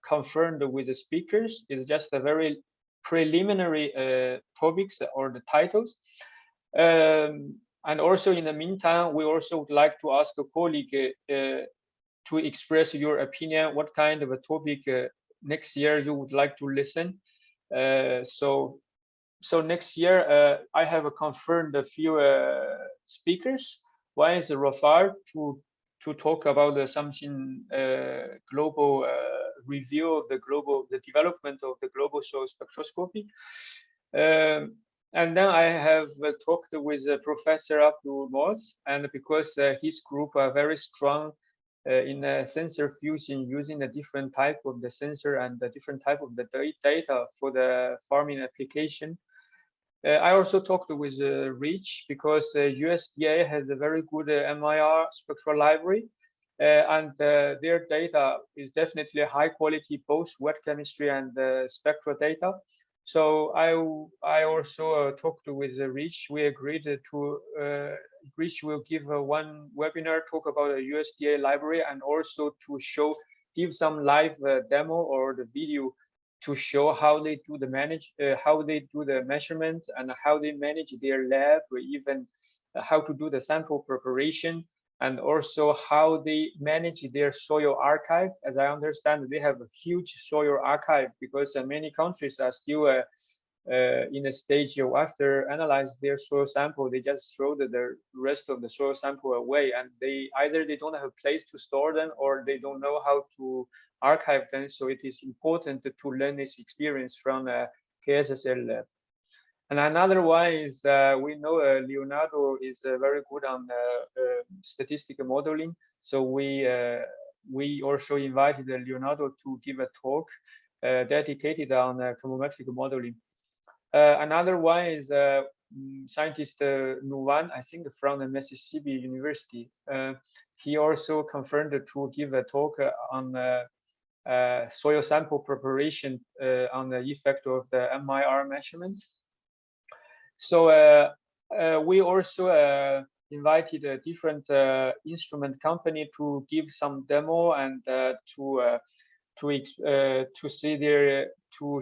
confirmed with the speakers. It's just a very preliminary topics or the titles. And also in the meantime, we also would like to ask a colleague to express your opinion, what kind of a topic next year you would like to listen. So next year, I have confirmed a few speakers. One is Rafar to talk about something global review of the development of the global soil spectroscopy. And then I have talked with Professor Abdul Moz, and because his group are very strong in sensor fusion, using a different type of the sensor and the different type of the data for the farming application. I also talked with Reach because USDA has a very good MIR spectral library, and their data is definitely high quality, both wet chemistry and spectral data. So I also talked with Reach. We agreed to Reach will give one webinar talk about the USDA library, and also to give some live demo or the video to show how they do the how they do the measurement and how they manage their lab, or even how to do the sample preparation, and also how they manage their soil archive. As I understand, they have a huge soil archive because many countries are still in a stage of after analyze their soil sample, they just throw the rest of the soil sample away, and either they don't have a place to store them or they don't know how to archive them. So it is important to learn this experience from KSSL lab. And another one is we know Leonardo is very good on statistical modeling. So we also invited Leonardo to give a talk dedicated on chemometric modeling. Another one is scientist Nuwan, I think from the Mississippi University. He also confirmed to give a talk on soil sample preparation on the effect of the MIR measurement. So we also invited a different instrument company to give some demo and to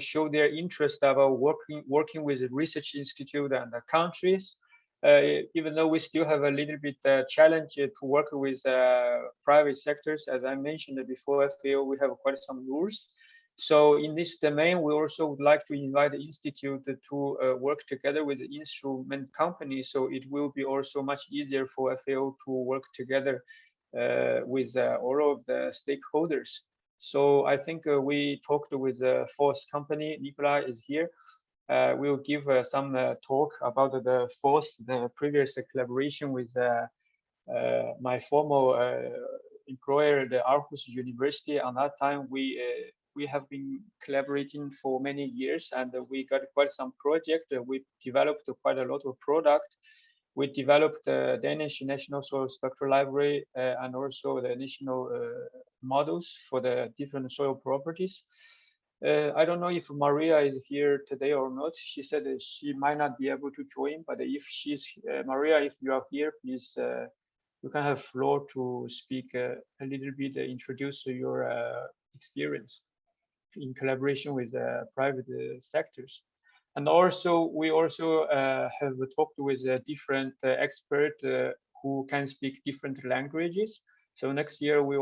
show their interest about working with the research institute and the countries. Even though we still have a little bit challenge to work with private sectors, as I mentioned before, FAO, we have quite some rules. So in this domain, we also would like to invite the institute to work together with the instrument company. So it will be also much easier for FAO to work together with all of the stakeholders. So I think we talked with the fourth company. Nicola is here. We'll give some talk about the previous collaboration with my former employer, the Aarhus University. On that time, we have been collaborating for many years, and we got quite some project. We developed quite a lot of product. We developed the Danish National Soil Spectral Library and also the national models for the different soil properties. I don't know if Maria is here today or not. She said that she might not be able to join, but if she's Maria, if you are here, please you can have floor to speak a little bit, introduce your experience in collaboration with private sectors. And also, we also have talked with different experts who can speak different languages. So next year, we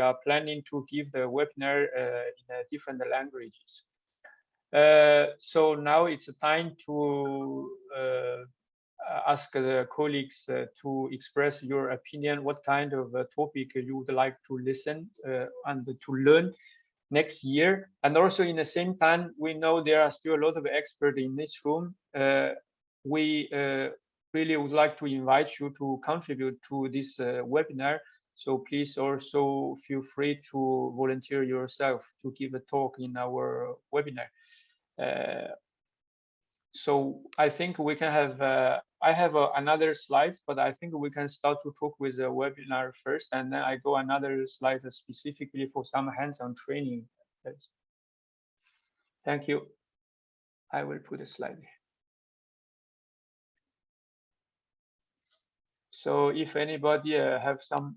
are planning to give the webinar in different languages. So now it's time to ask the colleagues to express your opinion, what kind of topic you would like to listen and to learn next year. And also in the same time, we know there are still a lot of experts in this room. We really would like to invite you to contribute to this webinar. So please also feel free to volunteer yourself to give a talk in our webinar. So I think we can have, I have another slide, but I think we can start to talk with the webinar first, and then I go another slide specifically for some hands-on training. Thank you. I will put a slide. So if anybody have something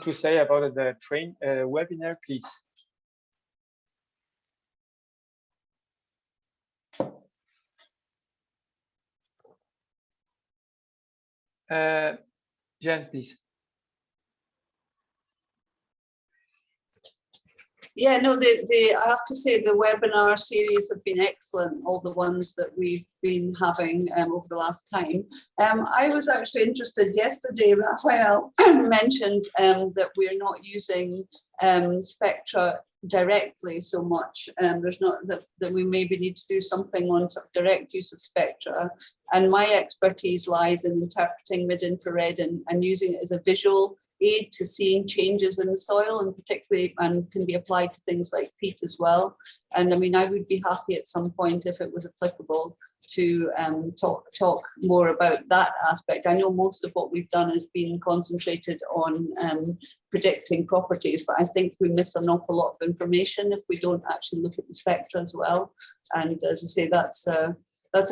to say about the webinar, please. Jen, please. Yeah, no, I have to say the webinar series have been excellent, all the ones that we've been having over the last time. I was actually interested yesterday, Raphael mentioned that we're not using spectra directly so much. There's not that we maybe need to do something on sort of direct use of spectra. And my expertise lies in interpreting mid-infrared and using it as a visual aid to seeing changes in the soil, and particularly, and can be applied to things like peat as well. And I mean, I would be happy at some point, if it was applicable, to talk more about that aspect. I know most of what we've done has been concentrated on predicting properties, but I think we miss an awful lot of information if we don't actually look at the spectra as well. And as I say, that's an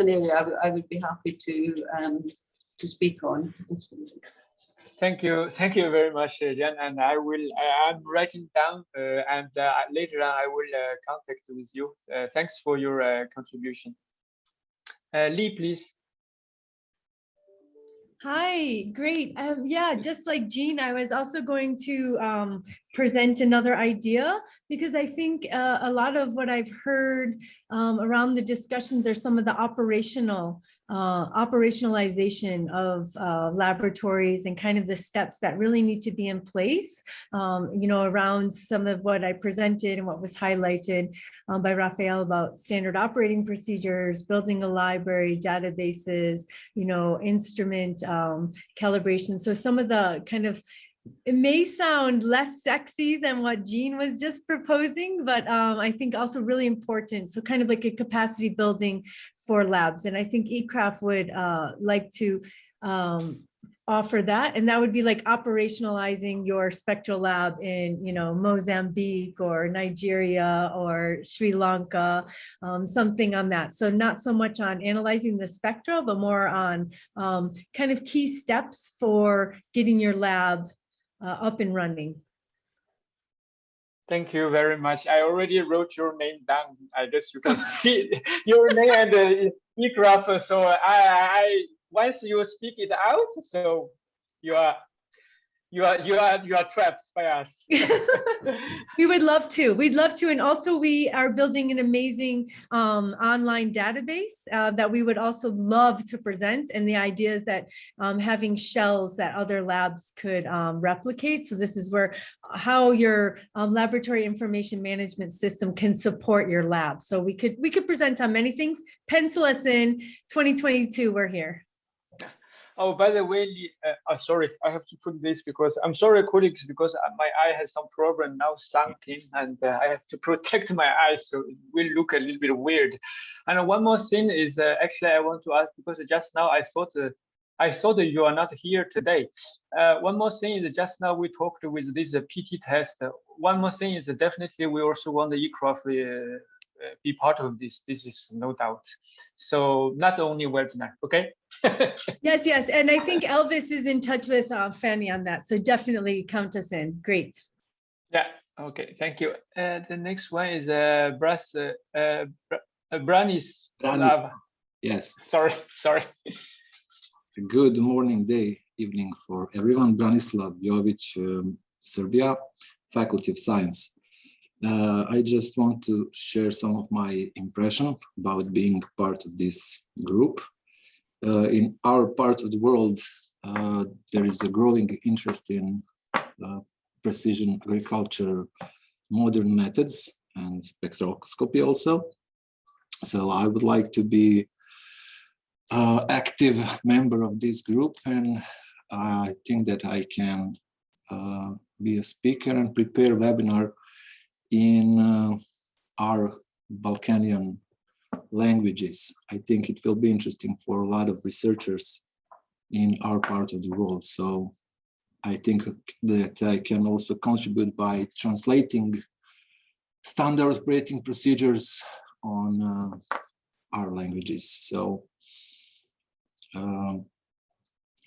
area I would be happy to speak on. Thank you very much, Jan. And I'm writing down, and later on I will contact with you. Thanks for your contribution. Lee, please. Hi, great. Yeah, just like Jean, I was also going to present another idea, because I think a lot of what I've heard around the discussions are some of the operationalization of laboratories and kind of the steps that really need to be in place, around some of what I presented and what was highlighted by Raphael about standard operating procedures, building a library, databases, instrument calibration. So some of the kind of, it may sound less sexy than what Jean was just proposing, but I think also really important. So kind of like a capacity building for labs. And I think eCraft would like to offer that. And that would be like operationalizing your spectral lab in, Mozambique or Nigeria or Sri Lanka, something on that. So not so much on analyzing the spectra, but more on kind of key steps for getting your lab up and running. Thank you very much. I already wrote your name down. I guess you can see your name and the eCraft. So I once you speak it out, so you are trapped by us. We would love to. We'd love to. And also we are building an amazing online database that we would also love to present. And the idea is that having shells that other labs could replicate. So this is where how your laboratory information management system can support your lab. So we could present on many things. Pencil us in 2022, we're here. Oh, by the way, Lee, sorry, I have to put this because I'm sorry, colleagues, because my eye has some problem now sunk in, and I have to protect my eyes, so it will look a little bit weird. And one more thing is actually I want to ask, because just now I thought that you are not here today. One more thing is just now we talked with this PT test. One more thing is definitely we also want the eCraft be part of this. This is no doubt. So not only webinar, okay? Yes. And I think Elvis is in touch with Fanny on that. So definitely count us in. Great. Yeah, okay, thank you. The next one is Branislav. Yes. Sorry. Good morning, evening for everyone. Branislav Jovic, Serbia, Faculty of Science. I just want to share some of my impression about being part of this group. In our part of the world, there is a growing interest in precision agriculture, modern methods, and spectroscopy also. So I would like to be an active member of this group, and I think that I can be a speaker and prepare a webinar in our Balkanian languages. I think it will be interesting for a lot of researchers in our part of the world. So I think that I can also contribute by translating standard operating procedures on our languages. So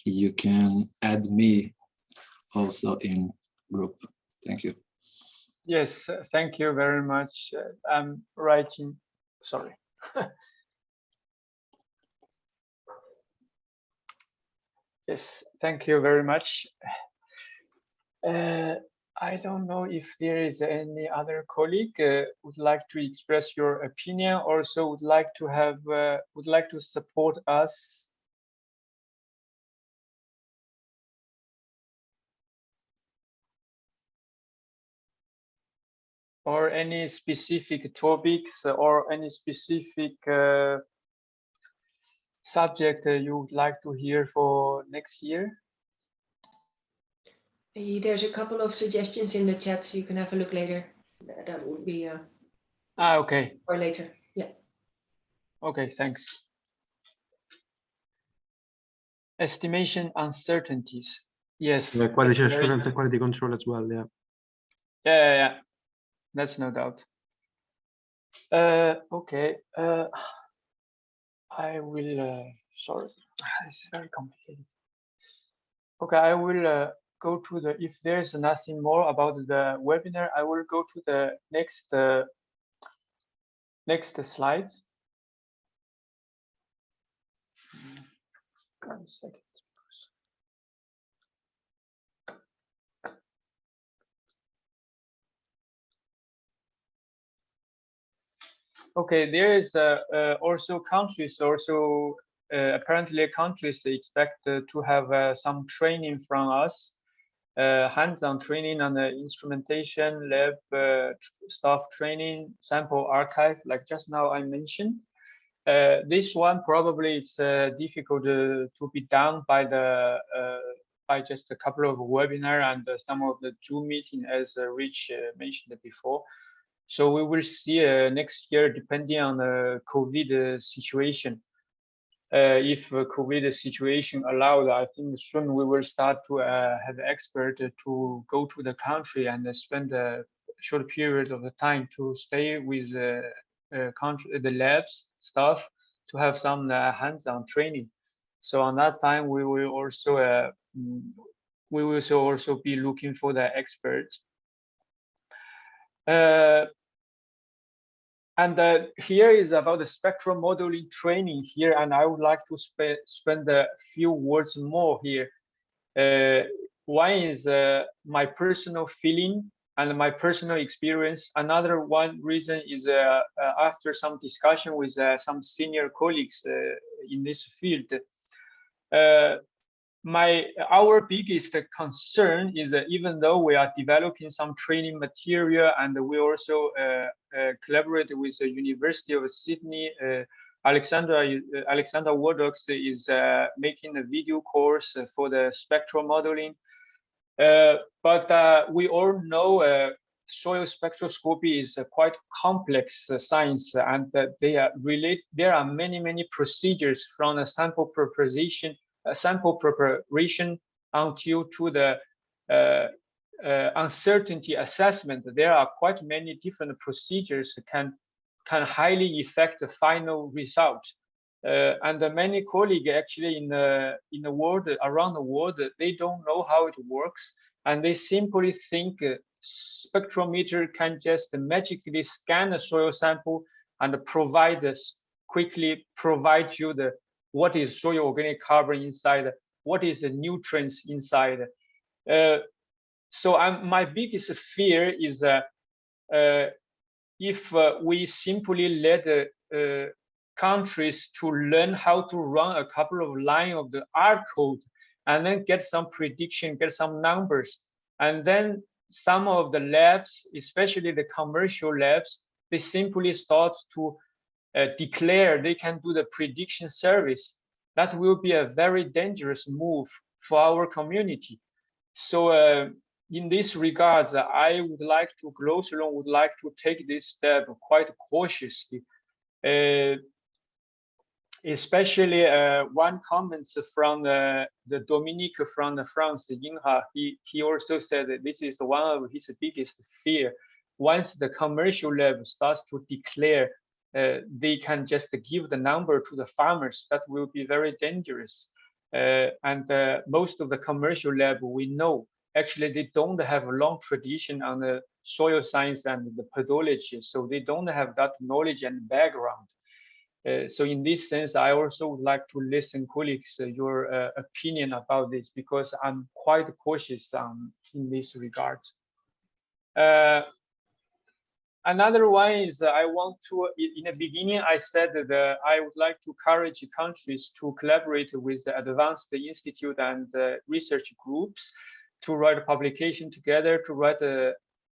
you can add me also in group. Thank you. Yes, thank you very much. I'm writing, sorry. Yes, thank you very much. I don't know if there is any other colleague would like to express your opinion, also would like to support us. or any specific topics or any specific subject you would like to hear for next year? There's a couple of suggestions in the chat, so you can have a look later. That would be okay. or later. Yeah. Okay, thanks. Estimation uncertainties. Yes. Yeah, quality that's very- assurance and quality control as well. Yeah. Yeah. That's no doubt. Okay. I will. Sorry, it's very complicated. Okay, I will go to the. If there's nothing more about the webinar, I will go to the next slides. One second. Okay, there is also countries also apparently countries expect to have some training from us, hands-on training on the instrumentation, lab staff training, sample archive, like just now I mentioned. This one probably it's difficult to be done by the by just a couple of webinar and some of the Zoom meeting, as Rich mentioned before. So we will see next year, depending on the COVID situation. If COVID situation allows, I think soon we will start to have experts to go to the country and spend a short period of the time to stay with the labs staff to have some hands-on training. So on that time, we will also be looking for the experts. And here is about the spectral modeling training here, and I would like to spend a few words more here. One is my personal feeling and my personal experience. Another one reason is after some discussion with some senior colleagues in this field. Our biggest concern is that even though we are developing some training material and we also collaborate with the University of Sydney, Alexander Wodox is making a video course for the spectral modeling. But we all know soil spectroscopy is a quite complex science, and there are many procedures from the sample preparation until to the uncertainty assessment. There are quite many different procedures can highly affect the final result. And many colleagues actually in the world, around the world, they don't know how it works, and they simply think spectrometer can just magically scan a soil sample and quickly provide you what is soil organic carbon inside, what is the nutrients inside. So my biggest fear is if we simply let countries to learn how to run a couple of lines of the R code and then get some prediction, get some numbers, and then some of the labs, especially the commercial labs, they simply start to declare they can do the prediction service. That will be a very dangerous move for our community. So in this regard, I would like to, GLOSOLAN would like to take this step quite cautiously. Especially one comment from the Dominique from France, Yinha, he also said that this is one of his biggest fear. Once the commercial lab starts to declare they can just give the number to the farmers, that will be very dangerous. And most of the commercial lab we know, actually they don't have a long tradition on the soil science and the pedology, so they don't have that knowledge and background. So in this sense, I also would like to listen, colleagues, your opinion about this, because I'm quite cautious in this regard. Another one is I want to, in the beginning, I said that I would like to encourage countries to collaborate with the advanced institute and research groups to write a publication together, to write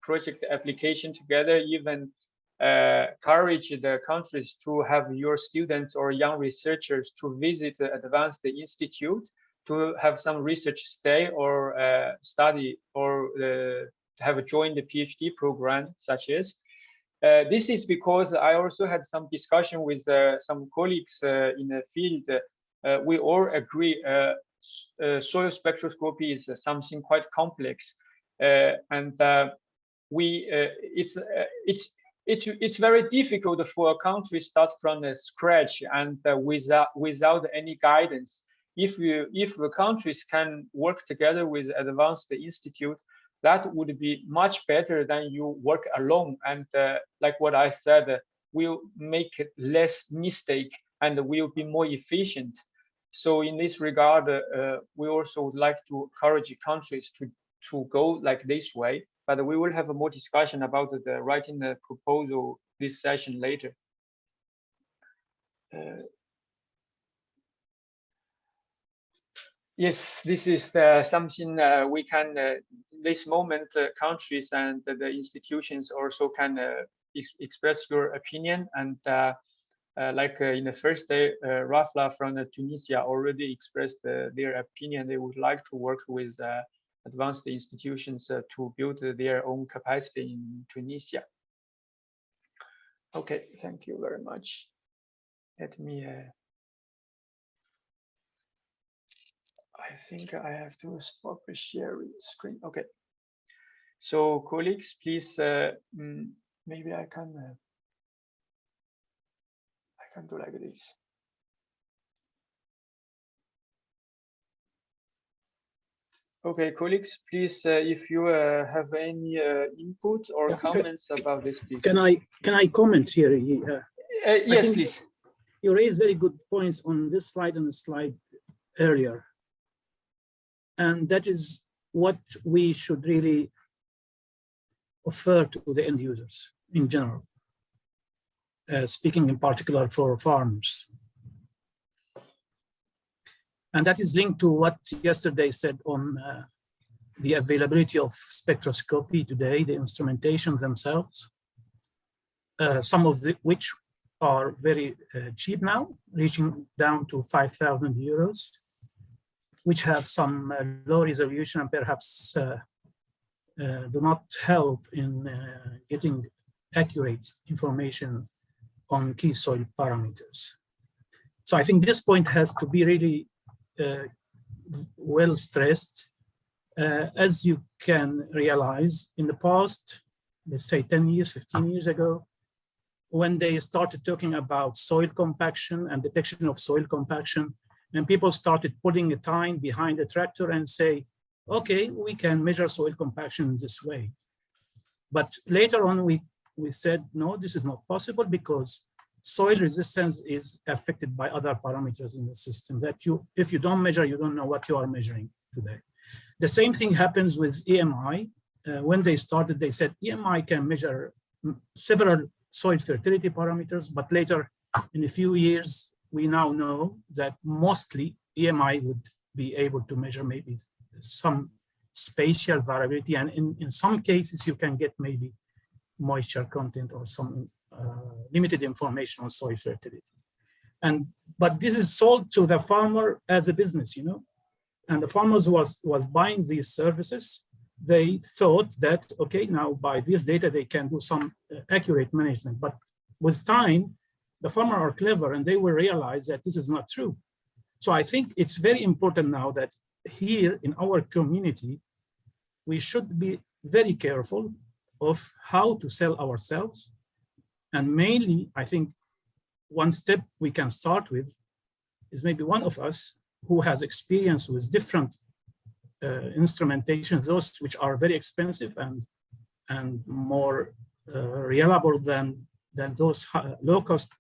project application together, even encourage the countries to have your students or young researchers to visit the advanced institute to have some research stay or study or have joined the PhD program such as. This is because I also had some discussion with some colleagues in the field. We all agree soil spectroscopy is something quite complex, and it's very difficult for a country start from scratch and without any guidance. If the countries can work together with advanced institute, that would be much better than you work alone. And like what I said, will make less mistake and will be more efficient. So in this regard, we also would like to encourage countries to go like this way. But we will have a more discussion about the writing the proposal this session later. Yes, this is something we can, this moment, countries and the institutions also can express your opinion. And like in the first day, Rafla from Tunisia already expressed their opinion. They would like to work with advanced institutions to build their own capacity in Tunisia. Okay, thank you very much. Let me. I think I have to stop sharing screen. Okay. So colleagues, please, maybe I can do like this. Okay, colleagues, please, if you have any input or comments about this, please. Can I comment here? Yes, please. You raised very good points on this slide and the slide earlier. And that is what we should really offer to the end users in general, speaking in particular for farmers. And that is linked to what yesterday said on the availability of spectroscopy today, the instrumentation themselves, some of which are very cheap now, reaching down to 5,000 euros. Which have some low resolution and perhaps do not help in getting accurate information on key soil parameters. So I think this point has to be really well stressed. As you can realize, in the past, let's say 10 years, 15 years ago, when they started talking about soil compaction and detection of soil compaction, and people started putting a time behind the tractor and say, okay, we can measure soil compaction this way. But later on, we said, no, this is not possible because soil resistance is affected by other parameters in the system that if you don't measure, you don't know what you are measuring today. The same thing happens with EMI. When they started, they said EMI can measure several soil fertility parameters, but later in a few years, we now know that mostly EMI would be able to measure maybe some spatial variability. And in some cases, you can get maybe moisture content or some limited information on soil fertility. But this is sold to the farmer as a business, you know, and the farmers was buying these services. They thought that, okay, now by this data, they can do some accurate management. But with time, the farmers are clever and they will realize that this is not true. So I think it's very important now that here in our community, we should be very careful of how to sell ourselves. And mainly, I think one step we can start with is maybe one of us who has experience with different instrumentation, those which are very expensive and more reliable than those low-cost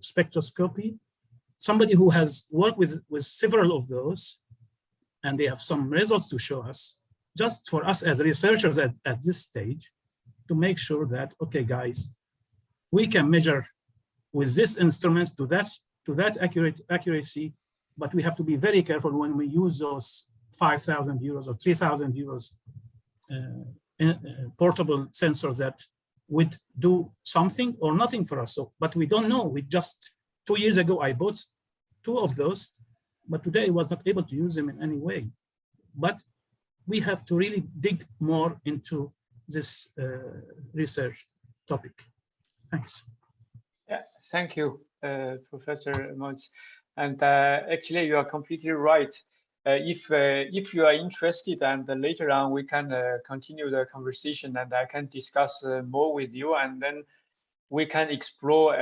spectroscopy. Somebody who has worked with several of those, and they have some results to show us, just for us as researchers at this stage, to make sure that, okay, guys, we can measure with this instrument to that accuracy, but we have to be very careful when we use those 5,000 euros or 3,000 euros portable sensors that would do something or nothing for us. So, but we don't know. We just 2 years ago I bought 2 of those, but today I was not able to use them in any way. But we have to really dig more into this research topic. Thanks. Yeah, thank you, Professor Mons. And actually, you are completely right. If you are interested, and later on we can continue the conversation, and I can discuss more with you, and then we can explore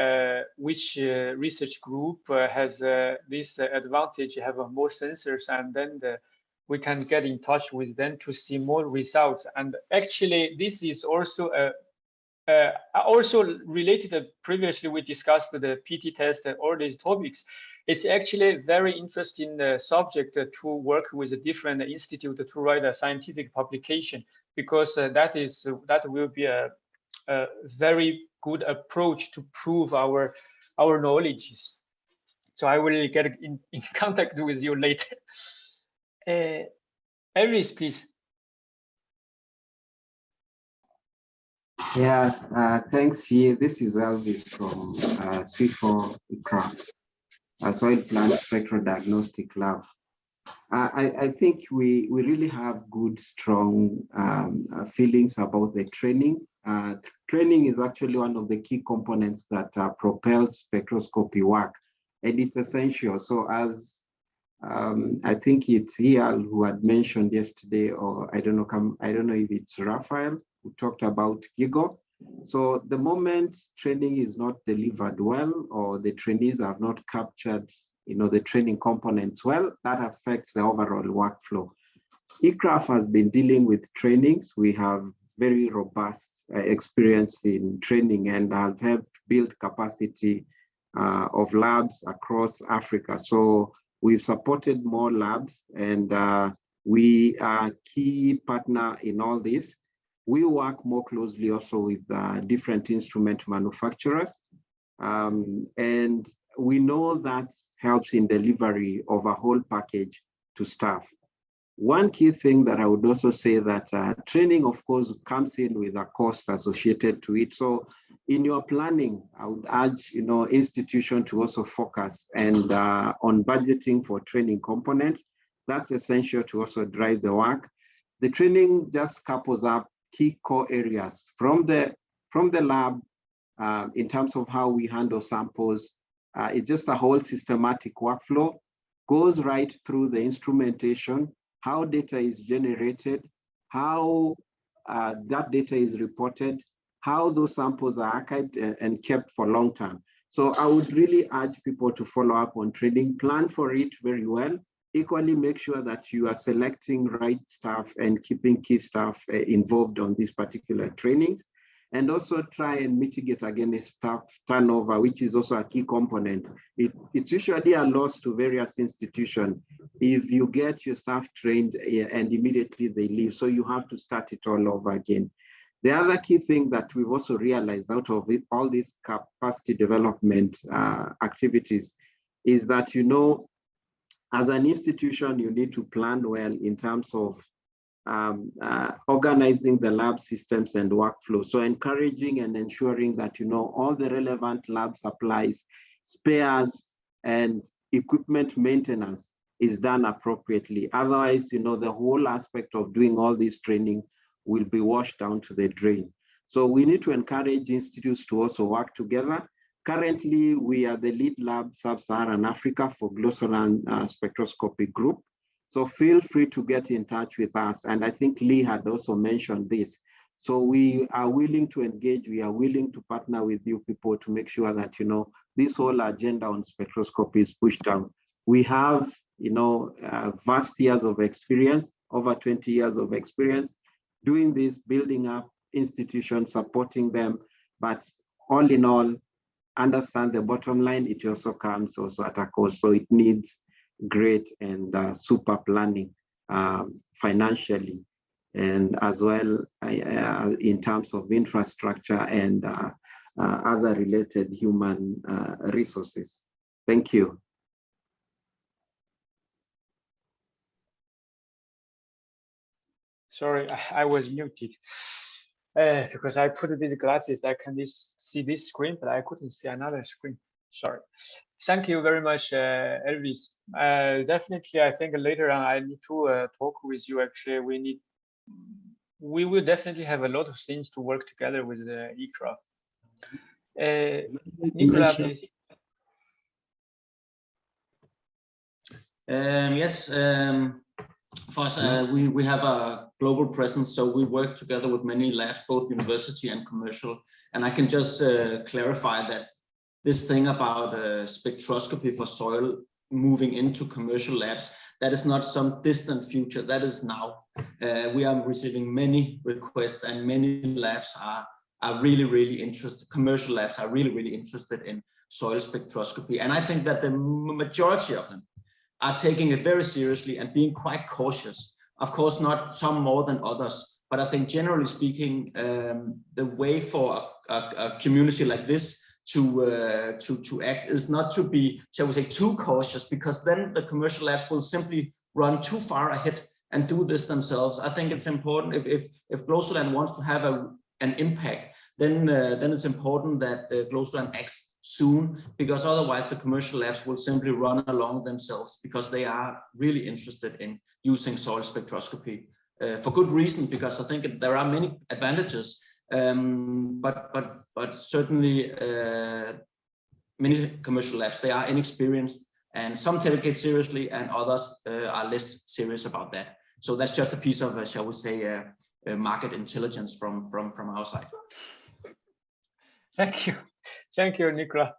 which research group has this advantage, have more sensors, and then we can get in touch with them to see more results. And actually, this is also also related. Previously, we discussed the PT test and all these topics. It's actually a very interesting subject to work with a different institute to write a scientific publication, because that will be a very good approach to prove our knowledge. So I will get in contact with you later. Elvis, please. Yeah, thanks. Here, this is Elvis from C4 Craft, a soil plant spectrodiagnostic lab. I think we really have good, strong feelings about the training. Training is actually one of the key components that propels spectroscopy work, and it's essential. So as I think it's Hial who had mentioned yesterday, or I don't know if it's Raphael who talked about GIGO. So the moment training is not delivered well, or the trainees have not captured, the training components well, that affects the overall workflow. ECRAF has been dealing with trainings. We have very robust experience in training, and have helped build capacity of labs across Africa. So we've supported more labs, and we are a key partner in all this. We work more closely also with different instrument manufacturers, and we know that helps in delivery of a whole package to staff. One key thing that I would also say that training, of course, comes in with a cost associated to it. So in your planning, I would urge institution to also focus and on budgeting for training components. That's essential to also drive the work. The training just couples up key core areas from the lab in terms of how we handle samples. It's just a whole systematic workflow, goes right through the instrumentation, how data is generated, how that data is reported, how those samples are archived and kept for long term. So I would really urge people to follow up on training, plan for it very well. Equally, make sure that you are selecting right staff and keeping key staff involved on these particular trainings. And also try and mitigate against staff turnover, which is also a key component. It's usually a loss to various institutions if you get your staff trained and immediately they leave. So you have to start it all over again. The other key thing that we've also realized out of it, all these capacity development activities, is that, as an institution, you need to plan well in terms of organizing the lab systems and workflow. So encouraging and ensuring that, all the relevant lab supplies, spares, and equipment maintenance is done appropriately. Otherwise, the whole aspect of doing all this training will be washed down to the drain. So we need to encourage institutes to also work together. Currently, we are the lead lab Sub-Saharan Africa for GLOSOLAN-Spectroscopy Group. So feel free to get in touch with us. And I think Lee had also mentioned this. So we are willing to engage. We are willing to partner with you people to make sure that, this whole agenda on spectroscopy is pushed down. We have, vast years of experience, over 20 years of experience doing this, building up institutions, supporting them. But all in all, understand the bottom line, it also comes also at a cost. So it needs great and super planning financially, and as well in terms of infrastructure and other related human resources. Thank you. Sorry, I was muted because I put these glasses. I can see this screen, but I couldn't see another screen. Sorry. Thank you very much, Elvis. Definitely, I think later on I need to talk with you. Actually, we will definitely have a lot of things to work together with the ECRAF. Nicola, please. Yes, for us, we have a global presence, so we work together with many labs, both university and commercial. And I can just clarify that this thing about spectroscopy for soil moving into commercial labs, that is not some distant future, that is now. We are receiving many requests and many labs are really interested, commercial labs are really interested in soil spectroscopy. And I think that the majority of them are taking it very seriously and being quite cautious. Of course, not some more than others, but I think generally speaking, the way for a community like this to act is not to be, shall we say, too cautious, because then the commercial labs will simply run too far ahead and do this themselves. I think it's important if GLOSOLAN wants to have an impact, then it's important that GLOSOLAN acts soon, because otherwise the commercial labs will simply run along themselves, because they are really interested in using soil spectroscopy for good reason, because I think there are many advantages, but certainly many commercial labs, they are inexperienced, and some take it seriously and others are less serious about that. So that's just a piece of, shall we say, market intelligence from our side. Thank you, Nicola.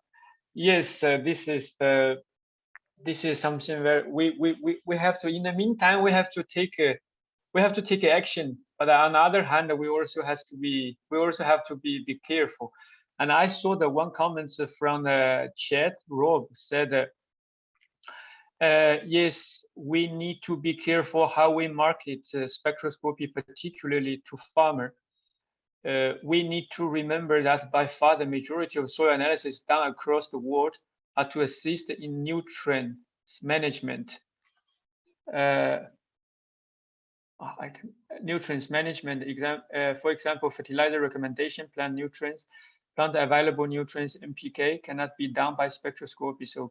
Yes, this is something where we have to. In the meantime, we have to take action. But on the other hand, we also have to be careful. And I saw the one comment from the chat. Rob said, yes, we need to be careful how we market spectroscopy, particularly to farmer. We need to remember that by far the majority of soil analysis done across the world are to assist in nutrient management. Nutrients management, for example, fertilizer recommendation, plant nutrients, plant available nutrients, NPK cannot be done by spectroscopy. So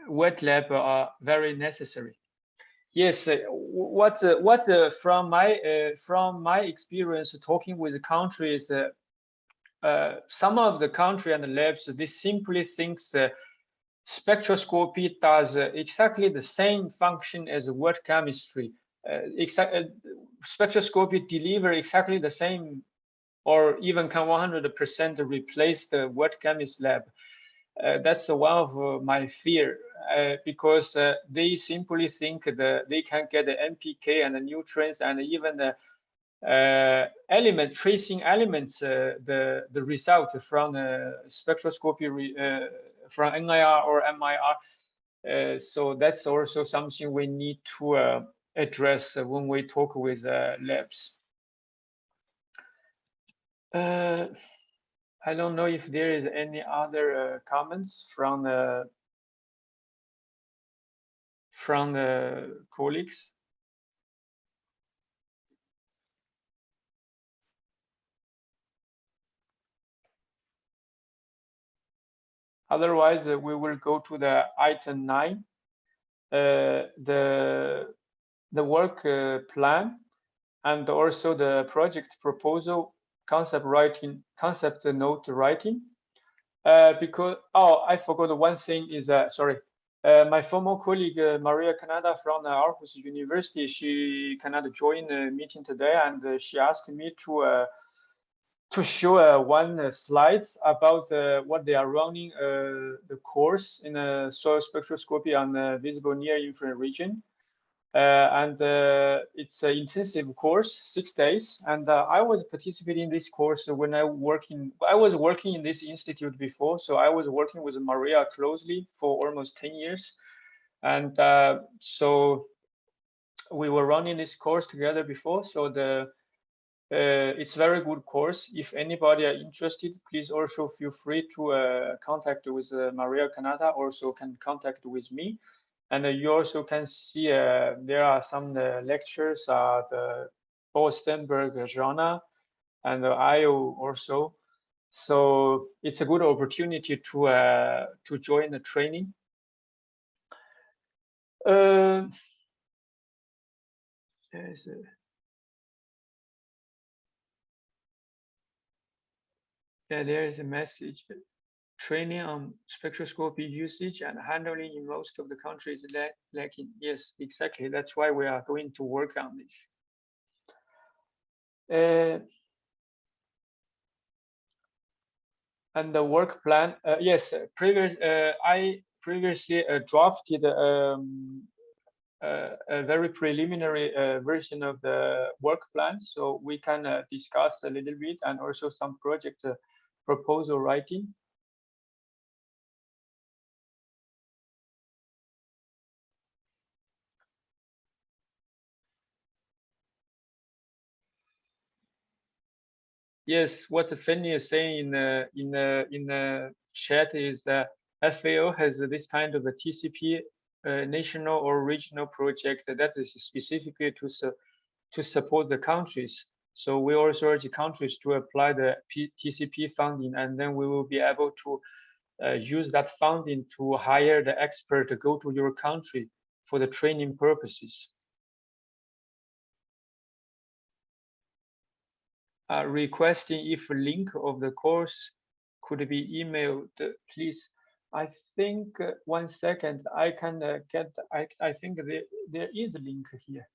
wet lab are very necessary. Yes, from my experience talking with the countries, some of the country and the labs, they simply think spectroscopy does exactly the same function as wet chemistry. Spectroscopy deliver exactly the same, or even can 100% replace the wet chemist lab. That's one of my fear, because they simply think that they can get the NPK and the nutrients and even the tracing elements, the result from spectroscopy from NIR or MIR. So that's also something we need to address when we talk with labs. I don't know if there is any other comments from the colleagues. Otherwise, we will go to the item 9, the work plan, and also the project proposal, concept note writing. Because I forgot one thing is sorry. My former colleague Maria Canada from Aarhus University, she cannot join the meeting today, and she asked me to show one slides about what they are running the course in soil spectroscopy on the visible near infrared region. And it's an intensive course, 6 days. And I was participating in this course when I was working in this institute before. So I was working with Maria closely for almost 10 years. And so we were running this course together before. So it's a very good course. If anybody are interested, please also feel free to contact with Maria Canada, also can contact with me. And you also can see there are some lectures, the Paul Stenberg genre, and IO also. So it's a good opportunity to join the training. There is a message. Training on spectroscopy usage and handling in most of the countries lacking. Yes, exactly. That's why we are going to work on this. And the work plan. Yes, I previously drafted a very preliminary version of the work plan, so we can discuss a little bit, and also some project proposal writing. Yes, what Fanny is saying in the chat is that FAO has this kind of a TCP national or regional project that is specifically to support the countries. So we also urge countries to apply the TCP funding, and then we will be able to use that funding to hire the expert to go to your country for the training purposes. Requesting if a link of the course could be emailed, please. I think 1 second, I can get, I think there is a link here.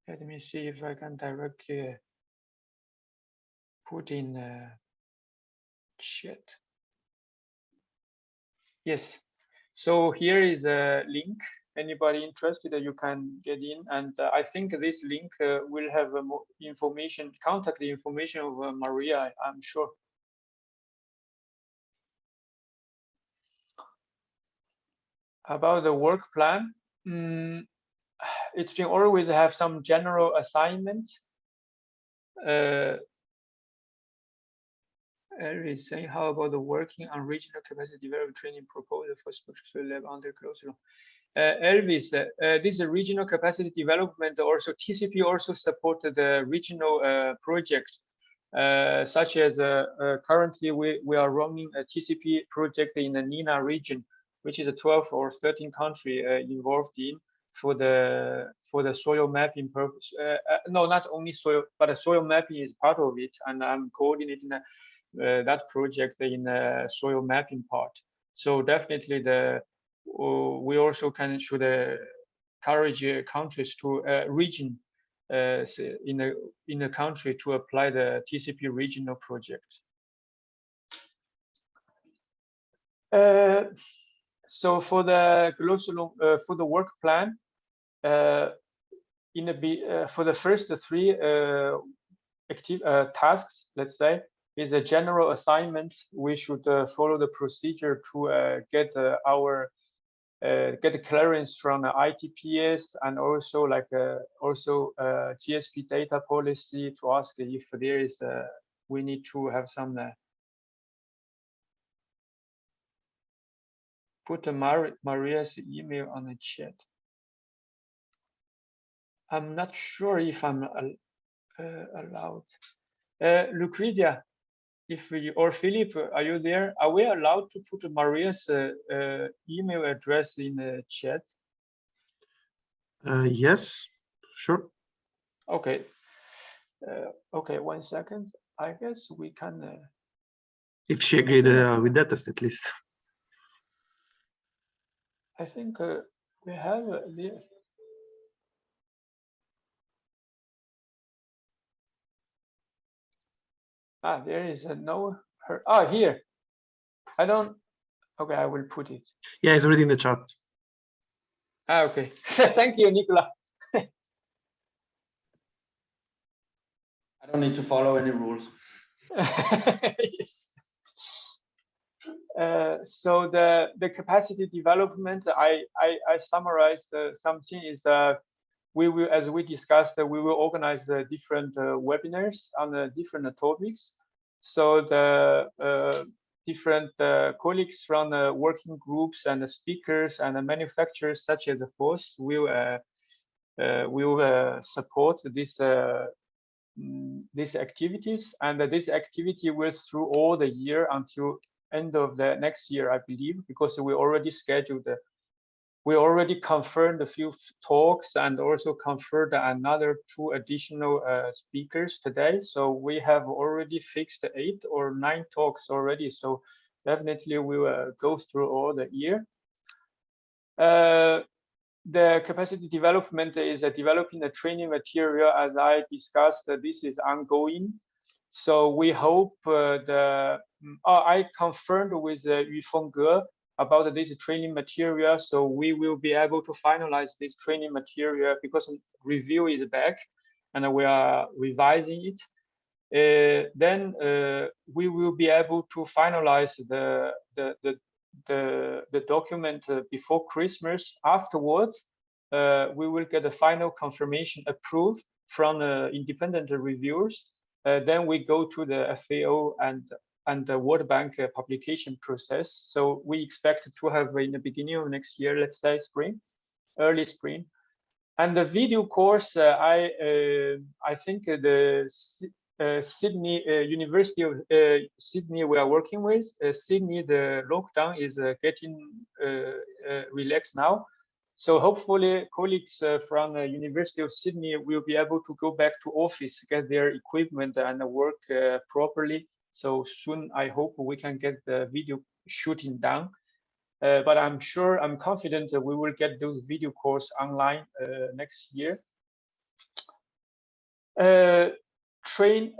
Let me see if I can directly put in chat. Yes, so here is a link. Anybody interested, you can get in, and I think this link will have more information, contact information of Maria, I'm sure. About the work plan, it can always have some general assignment. Is saying, how about the working on regional capacity development training proposal for spectroscopy lab under GLOSOLAN? Elvis, this regional capacity development, also TCP also supported the regional projects, such as currently we are running a TCP project in the NINA region, which is a 12 or 13 country involved in for the soil mapping purpose. No, not only soil, but the soil mapping is part of it, and I'm coordinating that project in the soil mapping part. So definitely we also should encourage countries to region in a country to apply the TCP regional project. So for the for the work plan, for the first 3 tasks, let's say, is a general assignment. We should follow the procedure to get get clearance from ITPS, and also like GSP data policy, to ask if there is we need to have some put Maria's email on the chat. I'm not sure if I'm allowed. Lucretia, if you, or Philip, are you there? Are we allowed to put Maria's email address in the chat? Yes, sure. Okay. Okay, 1 second. I guess we can. If she agreed with that, at least. I think we have there. There is no her. Here. I don't. Okay, I will put it. Yeah, it's already in the chat. Okay. Thank you, Nicola. I don't need to follow any rules. Yes. So the capacity development, I summarized something is we will, as we discussed, we will organize different webinars on different topics. So the different colleagues from working groups and speakers and manufacturers such as FOSS will support these activities, and this activity will through all the year until end of the next year, I believe, because we already scheduled. We already confirmed a few talks and also confirmed another 2 additional speakers today. So we have already fixed 8 or 9 talks already. So definitely we will go through all the year. The capacity development is developing the training material. As I discussed, this is ongoing. So we hope I confirmed with Yufeng Ge about this training material. So we will be able to finalize this training material because review is back and we are revising it. Then we will be able to finalize the document before Christmas. Afterwards, we will get a final confirmation approved from independent reviewers. Then we go to the FAO and the World Bank publication process. So we expect to have in the beginning of next year, let's say spring, early spring. And the video course, I think the Sydney University of Sydney we are working with. Sydney, the lockdown is getting relaxed now. So hopefully colleagues from the University of Sydney will be able to go back to office, get their equipment and work properly. So soon, I hope we can get the video shooting done. But I'm confident that we will get those video courses online next year. Training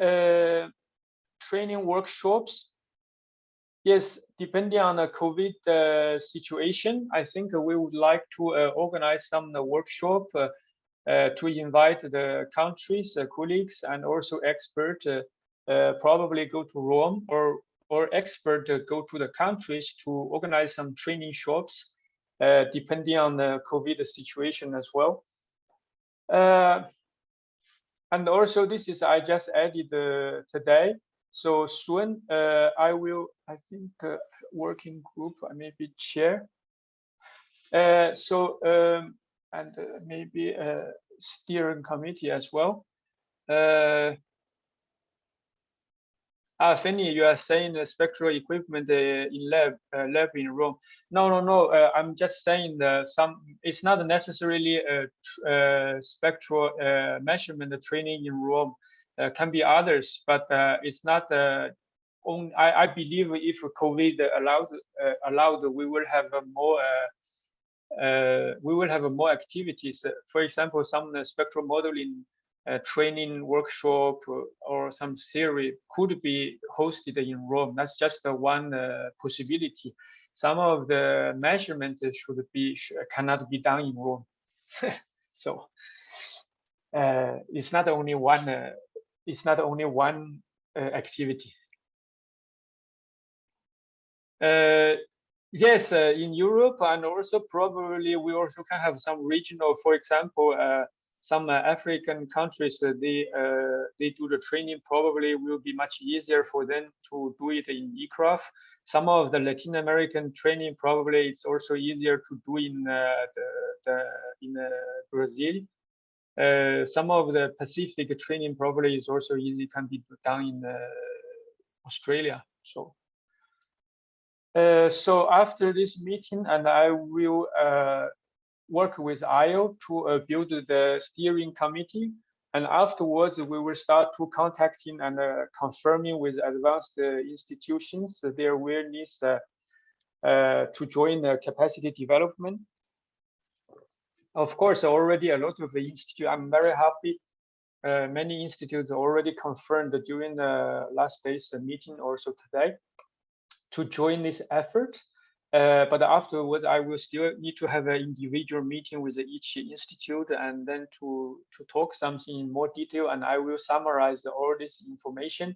workshops. Yes, depending on the COVID situation, I think we would like to organize some workshop to invite the countries, colleagues, and also experts. Probably go to Rome or expert go to the countries to organize some training shops, depending on the COVID situation as well. And also this is I just added today. So soon I will, I think, working group, I maybe chair. And maybe steering committee as well. Fanny, you are saying the spectral equipment in lab in Rome. No. I'm just saying it's not necessarily a spectral measurement training in Rome. Can be others, but it's not. I believe if COVID allowed, we will have more activities. For example, some spectral modeling training workshop or some theory could be hosted in Rome. That's just one possibility. Some of the measurement cannot be done in Rome. So it's not only one. Activity. Yes, in Europe, and also probably we also can have some regional. For example, some African countries, they do the training. Probably will be much easier for them to do it in ECRAF. Some of the Latin American training, probably it's also easier to do in Brazil. Some of the Pacific training probably is also easy, can be done in Australia. So after this meeting, and I will work with IO to build the steering committee, and afterwards we will start to contacting and confirming with advanced institutions their willingness to join the capacity development. Of course, already a lot of the institute. I'm very happy. Many institutes already confirmed during the last day's meeting, also today, to join this effort. But afterwards, I will still need to have an individual meeting with each institute and then to talk something in more detail. And I will summarize all this information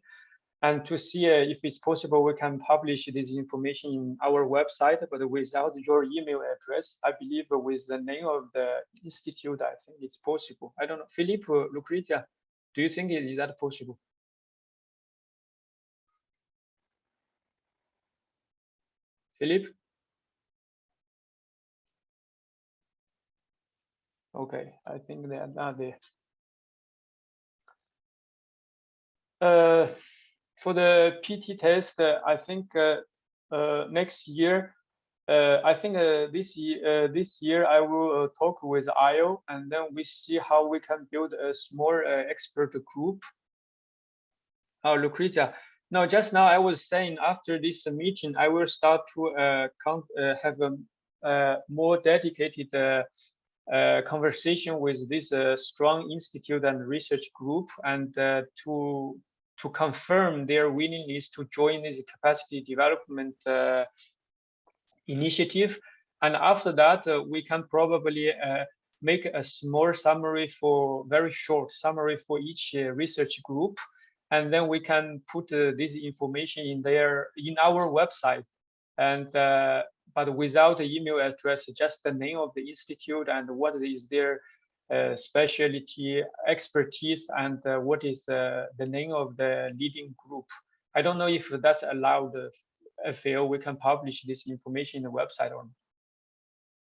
And to see if it's possible, we can publish this information in our website, but without your email address. I believe with the name of the institute, I think it's possible. I don't know. Philippe, Lucretia, do you think is that possible? Philippe? Okay, I think they are not there. For the PT test, I think next year, I think this year I will talk with IO, and then we see how we can build a small expert group. Oh, Lucretia. No, just now I was saying after this meeting, I will start to have a more dedicated conversation with this strong institute and research group, and to confirm their willingness to join this capacity development initiative. And after that, we can probably make a small summary very short summary for each research group. And then we can put this information in our website. And but without the email address, just the name of the institute and what is their specialty, expertise, and what is the name of the leading group. I don't know if that's allowed. FAO, we can publish this information in the website or not.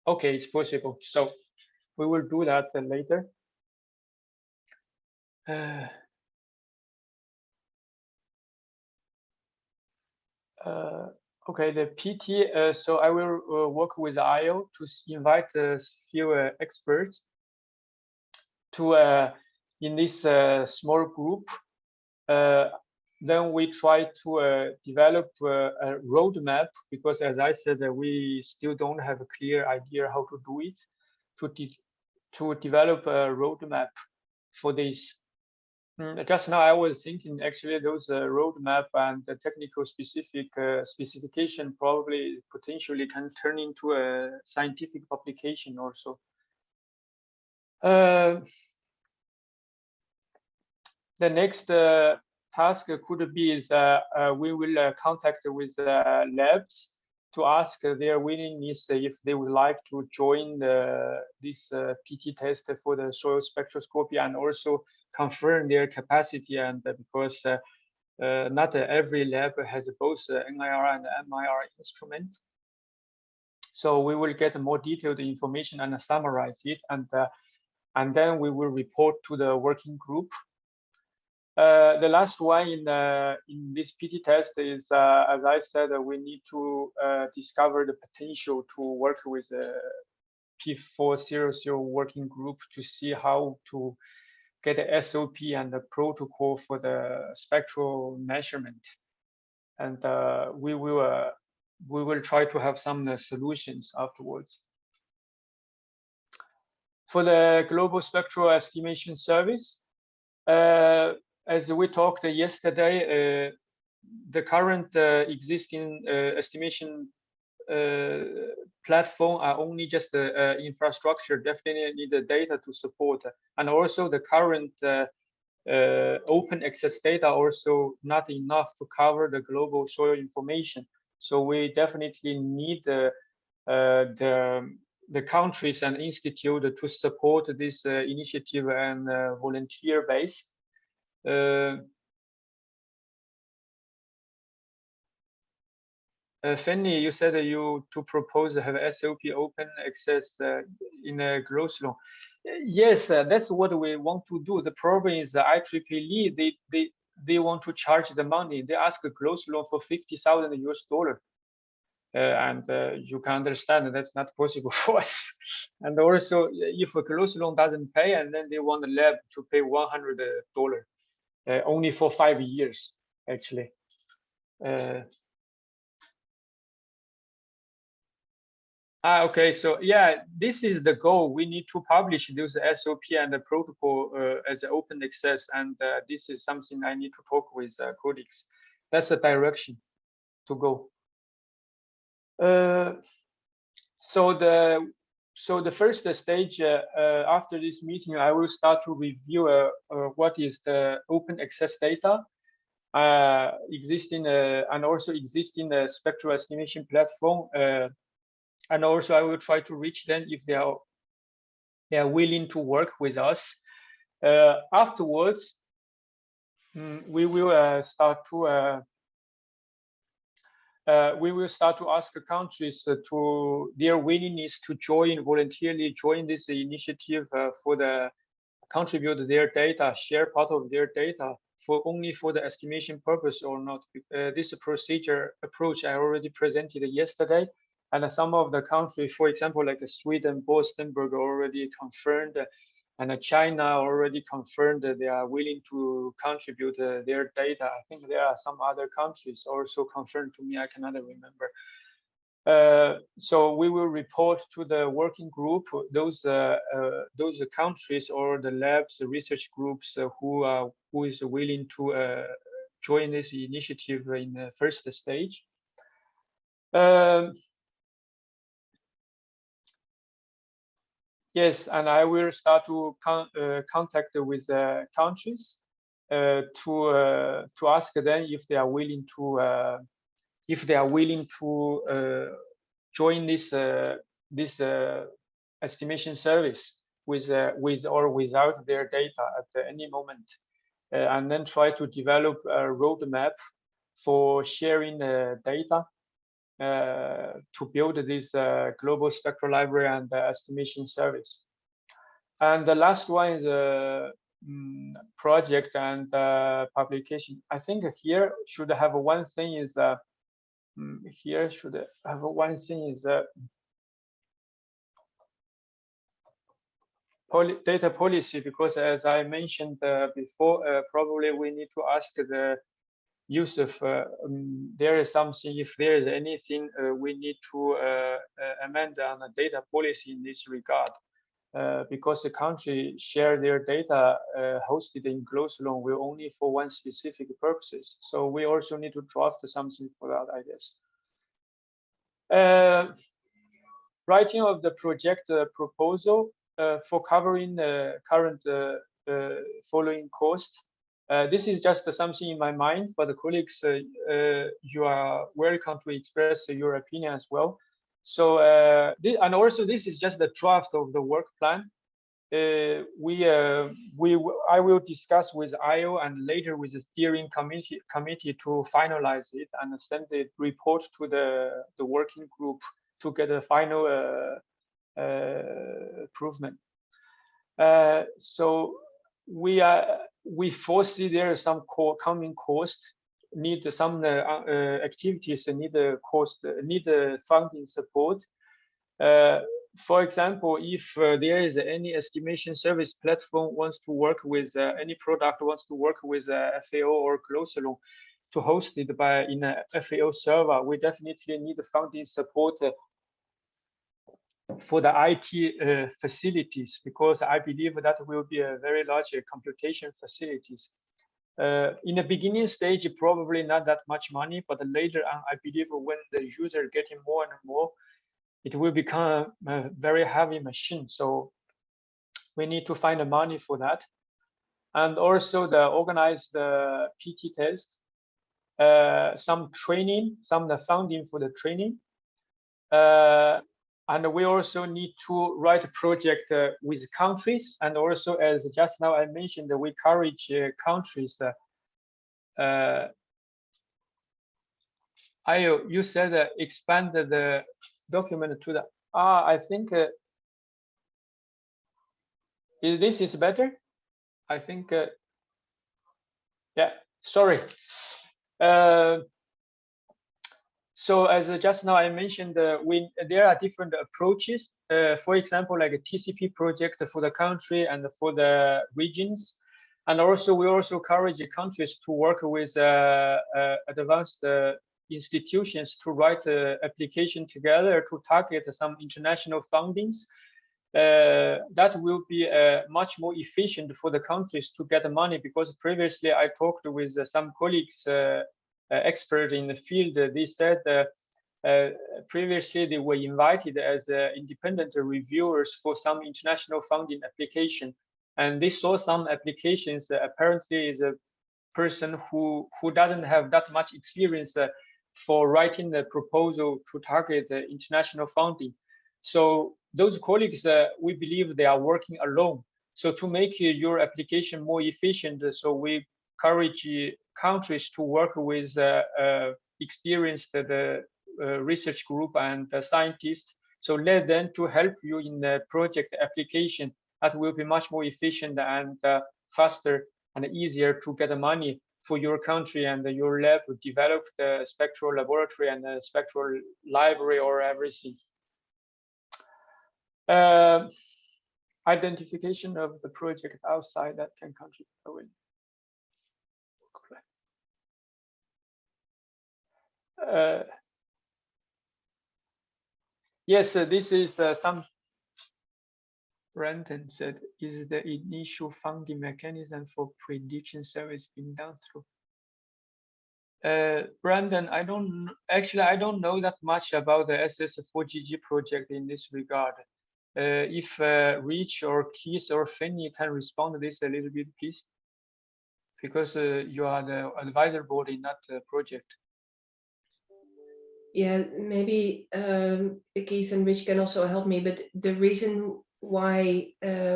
Okay, it's possible. So we will do that later. Okay, the PT, so I will work with IO to invite a few experts to in this small group. Then we try to develop a roadmap, because as I said, we still don't have a clear idea how to do it, to develop a roadmap for this. Just now I was thinking actually those roadmap and the technical specification probably potentially can turn into a scientific publication also. The next task could be is we will contact with labs to ask their willingness if they would like to join this PT test for the soil spectroscopy, and also confirm their capacity. And because not every lab has both NIR and MIR instrument, so we will get more detailed information and summarize it, and then we will report to the working group. The last one in this PT test is, as I said, we need to discover the potential to work with the P400 working group to see how to get a SOP and the protocol for the spectral measurement. And we will try to have some solutions afterwards. For the global spectral estimation service, as we talked yesterday, the current existing estimation platform are only just the infrastructure, definitely need the data to support. And also the current open access data also not enough to cover the global soil information. So we definitely need the countries and institute to support this initiative and volunteer base. Fanny, you said that you to propose to have SOP open access in a GLOSOLAN. Yes, that's what we want to do. The problem is the IEEE, they want to charge the money. They ask a GLOSOLAN for $50,000 US. And you can understand that that's not possible for us. And also, if a GLOSOLAN doesn't pay, and then they want the lab to pay $100 only for 5 years, actually. Okay, so yeah, this is the goal. We need to publish those SOP and the protocol as open access, and this is something I need to talk with colleagues. That's the direction to go. So the first stage after this meeting, I will start to review what is the open access data, existing and also existing spectral estimation platform. And also I will try to reach them if they are willing to work with us. Afterwards, we will start to ask the countries to their willingness to voluntarily join this initiative for the contribute their data, share part of their data only for the estimation purpose or not. This procedure approach I already presented yesterday, and some of the countries, for example, like Sweden, Bostonburg already confirmed, and China already confirmed that they are willing to contribute their data. I think there are some other countries also confirmed to me, I cannot remember. So we will report to the working group those countries or the labs, the research groups who is willing to join this initiative in the first stage. Yes, and I will start to contact with the countries to ask them if they are willing to join this estimation service with or without their data at any moment, and then try to develop a roadmap for sharing the data to build this global spectral library and estimation service. And the last one is a project and publication. I think here should have one thing is data policy, because as I mentioned before, probably we need to ask the use of there is something, if there is anything we need to amend on the data policy in this regard, because the country share their data hosted in GLOSOLAN will only for one specific purposes. So we also need to draft something for that, I guess. Writing of the project proposal for covering the current following cost. This is just something in my mind, but the colleagues, you are welcome to express your opinion as well. So, and also this is just the draft of the work plan. I will discuss with IO and later with the steering committee to finalize it and send the report to the working group to get a final improvement. So we foresee there is some coming cost, need some activities that need funding support. For example, if there is any estimation service platform wants to work with any product wants to work with FAO or GLOSOLAN to host it in a FAO server, we definitely need funding support for the IT facilities, because I believe that will be a very large computation facilities. In the beginning stage, probably not that much money, but later on, I believe when the user getting more and more, it will become a very heavy machine. So we need to find the money for that. And also organize the PT test, some training, some the funding for the training. And we also need to write a project with countries. And also, as just now I mentioned, we encourage countries. Ayo, you said expand the document to the, I think this is better. I think, yeah, sorry. So as just now I mentioned, there are different approaches. For example, like a TCP project for the country and for the regions. And also we also encourage countries to work with advanced institutions to write application together to target some international fundings. That will be much more efficient for the countries to get the money, because previously I talked with some colleagues, expert in the field. They said previously they were invited as independent reviewers for some international funding application, and they saw some applications apparently is person who doesn't have that much experience for writing the proposal to target the international funding. So those colleagues, we believe they are working alone. So to make your application more efficient, so we encourage countries to work with experienced research group and scientists. So let them to help you in the project application. That will be much more efficient and faster and easier to get the money for your country and your lab to develop the spectral laboratory and the spectral library or everything. Identification of the project outside that can contribute. Yes, this is some. Brandon said, is the initial funding mechanism for prediction service being done through? Brandon, I don't know that much about the SS4GG project in this regard. If Rich or Keith or Fanny can respond to this a little bit, please, because you are the advisor board in that project. Yeah, maybe Keith and Rich can also help me, but the reason why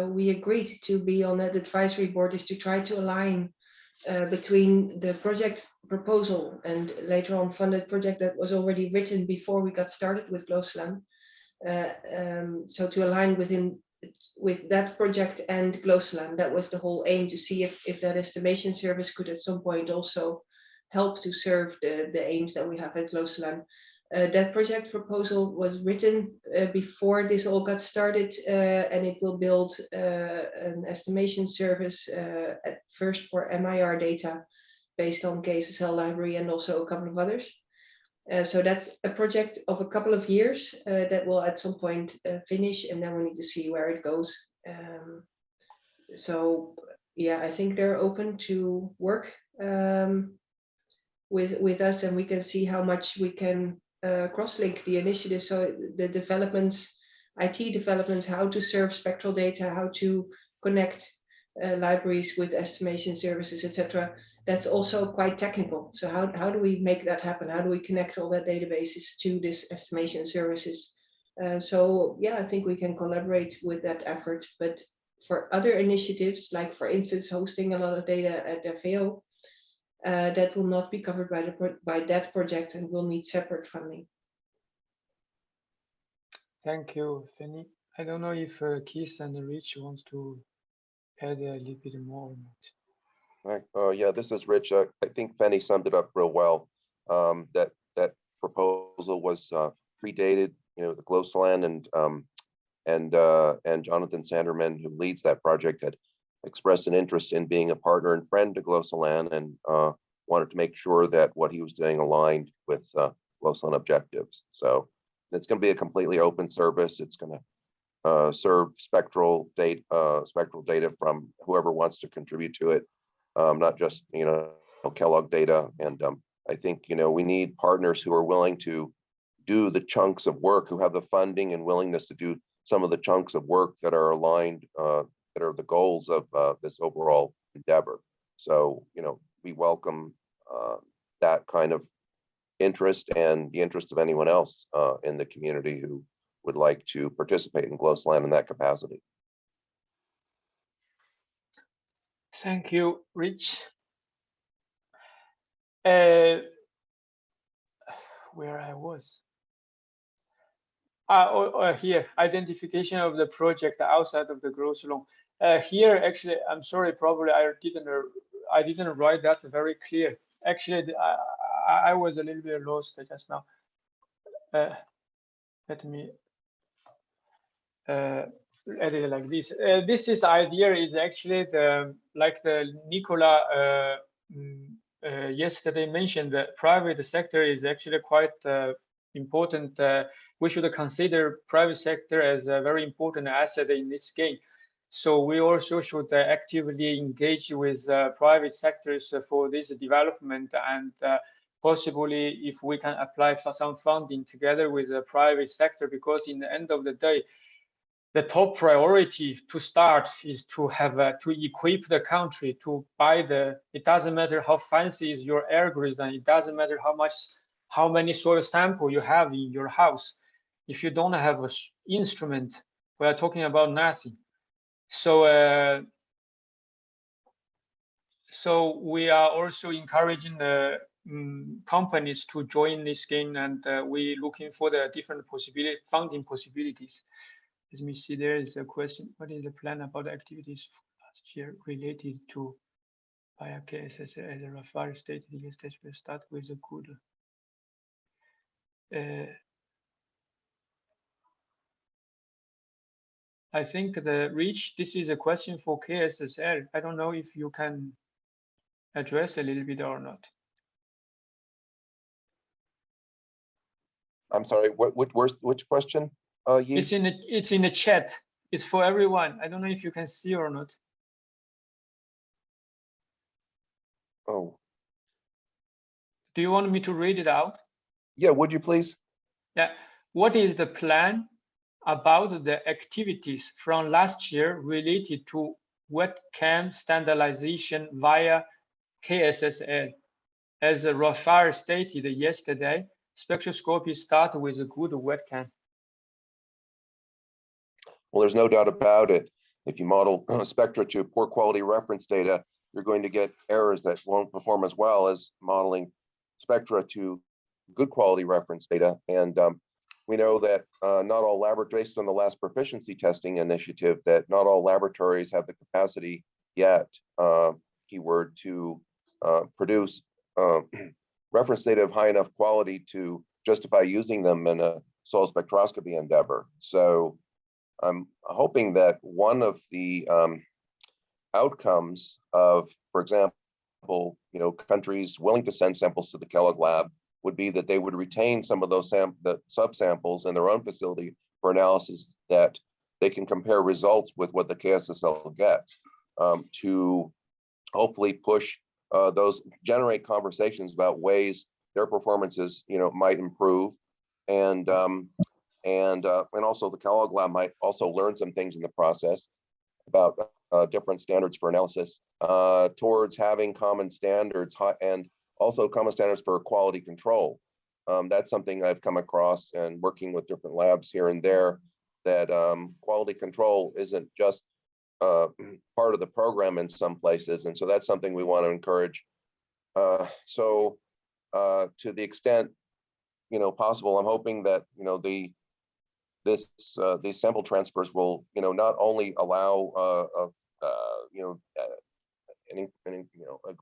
we agreed to be on that advisory board is to try to align between the project proposal and later on funded project that was already written before we got started with GLOSOLAN. So to align with that project and GLOSOLAN, that was the whole aim, to see if that estimation service could at some point also help to serve the aims that we have at GLOSOLAN. That project proposal was written before this all got started, and it will build an estimation service at first for MIR data based on KSSL library and also a couple of others. So that's a project of a couple of years that will at some point finish, and then we need to see where it goes. So yeah, I think they're open to work with us, and we can see how much we can cross-link the initiative. So the developments, IT developments, how to serve spectral data, how to connect libraries with estimation services, etc. That's also quite technical. So how do we make that happen? How do we connect all that databases to this estimation services? So yeah, I think we can collaborate with that effort. But for other initiatives, like for instance, hosting a lot of data at FAO, that will not be covered by that project and will need separate funding. Thank you, Fanny. I don't know if Keith and Rich wants to add a little bit more on it. Yeah, this is Rich. I think Fanny summed it up real well. That proposal was predated, the GLOSOLAN and Jonathan Sanderman, who leads that project, had expressed an interest in being a partner and friend to GLOSOLAN, and wanted to make sure that what he was doing aligned with GLOSOLAN objectives. So it's going to be a completely open service. It's going to serve spectral data from whoever wants to contribute to it, not just Kellogg data. And I think we need partners who are willing to do the chunks of work, who have the funding and willingness to do some of the chunks of work that are aligned, that are the goals of this overall endeavor. So we welcome that kind of interest and the interest of anyone else in the community who would like to participate in GLOSOLAN in that capacity. Thank you, Rich. Where I was. Here, identification of the project outside of the GLOSOLAN. Here, actually, I'm sorry, probably I didn't write that very clear. Actually, I was a little bit lost just now. Let me edit it like this. This is idea is actually like the Nicola yesterday mentioned. The private sector is actually quite important. We should consider private sector as a very important asset in this game. So we also should actively engage with private sectors for this development, and possibly if we can apply for some funding together with the private sector, because in the end of the day, the top priority to start is to have to equip the country to buy the. It doesn't matter how fancy is your algorithm. It doesn't matter how many soil sample you have in your house. If you don't have an instrument, we are talking about nothing. So so we are also encouraging the companies to join this game, and we're looking for the different funding possibilities. Let me see, there is a question. What is the plan about the activities last year related to via KSS as a Rafale stated? Yes, that will start with a good. I think this is a question for KSSL. I don't know if you can address a little bit or not. I'm sorry, which question? It's in the chat. It's for everyone. I don't know if you can see or not. Oh. Do you want me to read it out? Yeah, would you please? Yeah. What is the plan about the activities from last year related to webcam standardization via KSSL? As Rafale stated yesterday, spectroscopy starts with a good webcam. Well, there's no doubt about it. If you model spectra to poor quality reference data, you're going to get errors that won't perform as well as modeling spectra to good quality reference data. And we know that not all laboratories, based on the last proficiency testing initiative, that not all laboratories have the capacity yet, keyword, to produce reference data of high enough quality to justify using them in a soil spectroscopy endeavor. So I'm hoping that one of the outcomes of, for example, countries willing to send samples to the Kellogg lab would be that they would retain some of those subsamples in their own facility for analysis, that they can compare results with what the KSSL gets, to hopefully push generate conversations about ways their performances, might improve, and also the Kellogg lab might also learn some things in the process about different standards for analysis, towards having common standards and also common standards for quality control. That's something I've come across and working with different labs here and there, that quality control isn't just part of the program in some places. And so that's something we want to encourage. So to the extent, possible, I'm hoping that, these sample transfers will, not only allow,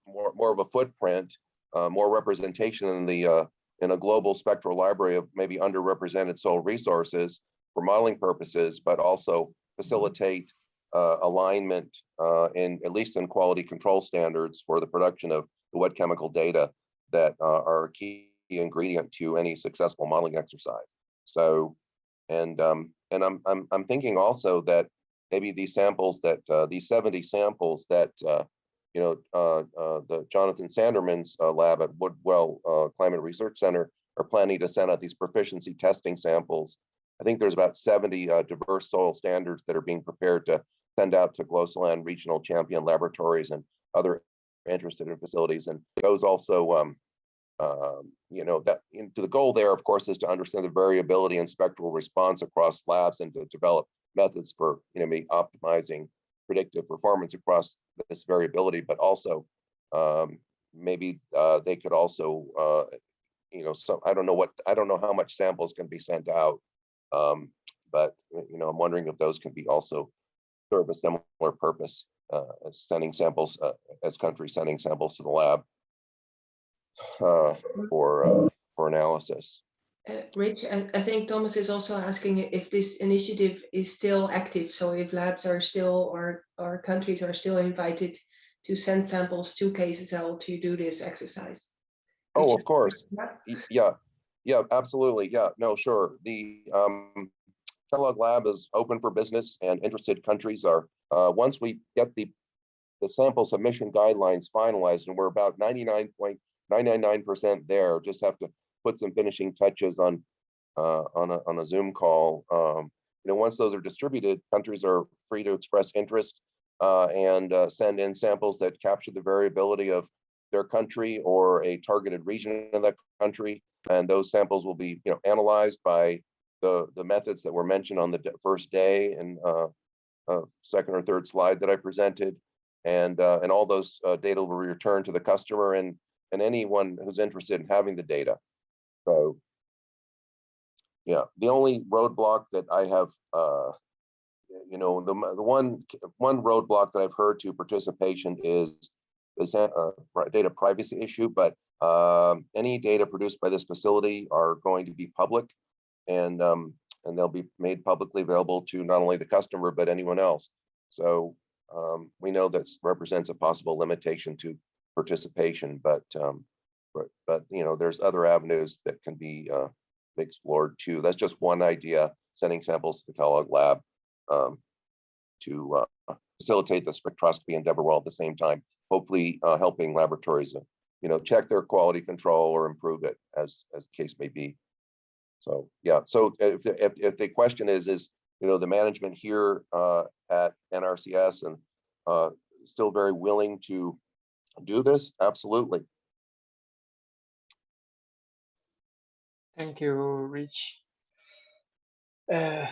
more of a footprint, more representation in a global spectral library of maybe underrepresented soil resources for modeling purposes, but also facilitate alignment at least in quality control standards for the production of the wet chemical data that are a key ingredient to any successful modeling exercise. So, and I'm thinking also that maybe these samples that these 70 samples that the Jonathan Sanderman's lab at Woodwell Climate Research Center are planning to send out these proficiency testing samples. I think there's about 70 diverse soil standards that are being prepared to send out to GLOSOLAN regional champion laboratories and other interested in facilities. And those also, the goal there, of course, is to understand the variability in spectral response across labs and to develop methods for, maybe optimizing predictive performance across this variability, but also maybe they could also, I don't know how much samples can be sent out, but I'm wondering if those can be also serve a similar purpose as sending samples, as countries sending samples to the lab for analysis. Rich, I think Thomas is also asking if this initiative is still active. So if labs are still, or countries are still invited to send samples to KSSL to do this exercise. Oh, of course. Yeah, absolutely. Yeah, no, sure. The Kellogg lab is open for business, and interested countries are, once we get the sample submission guidelines finalized, and we're about 99.999% there, just have to put some finishing touches on a Zoom call. once those are distributed, countries are free to express interest and send in samples that capture the variability of their country or a targeted region of that country. And those samples will be, analyzed by the methods that were mentioned on the first day and second or third slide that I presented. And all those data will be returned to the customer and anyone who's interested in having the data. So, yeah, the only roadblock that I have, the one roadblock that I've heard to participation is a data privacy issue, but any data produced by this facility are going to be public, and they'll be made publicly available to not only the customer but anyone else. So we know that represents a possible limitation to participation, but there's other avenues that can be explored too. That's just one idea, sending samples to the Kellogg lab to facilitate the spectroscopy endeavor while at the same time, hopefully helping laboratories, check their quality control or improve it as the case may be. So yeah, so if the question is the management here at NRCS and still very willing to do this, absolutely. Thank you, Rich. Well,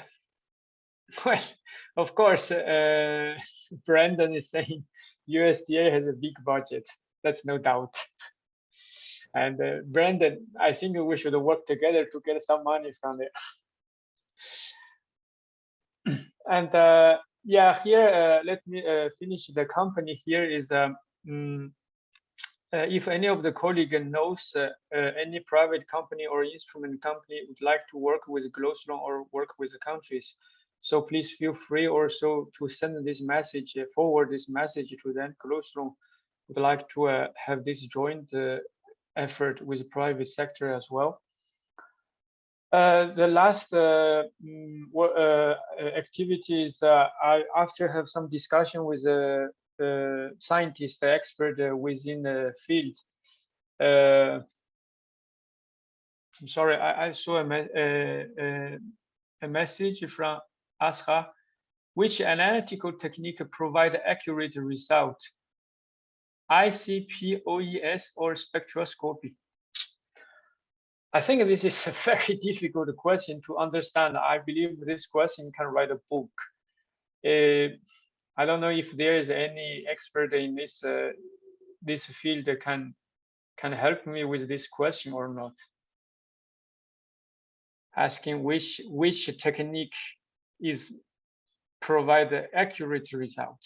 of course, Brandon is saying USDA has a big budget. That's no doubt. And Brandon, I think we should work together to get some money from it. And yeah, here, let me finish the company here is, if any of the colleague knows any private company or instrument company would like to work with GLOSOLAN or work with the countries, so please feel free also to send this message, forward this message to them. GLOSOLAN would like to have this joint effort with the private sector as well. The last activities, I after have some discussion with scientist, expert within the field. I'm sorry, I saw a message from Asha. Which analytical technique provide accurate result? ICP, OES, or spectroscopy? I think this is a very difficult question to understand. I believe this question can write a book. I don't know if there is any expert in this this field that can help me with this question or not. Asking which technique is provide the accurate result.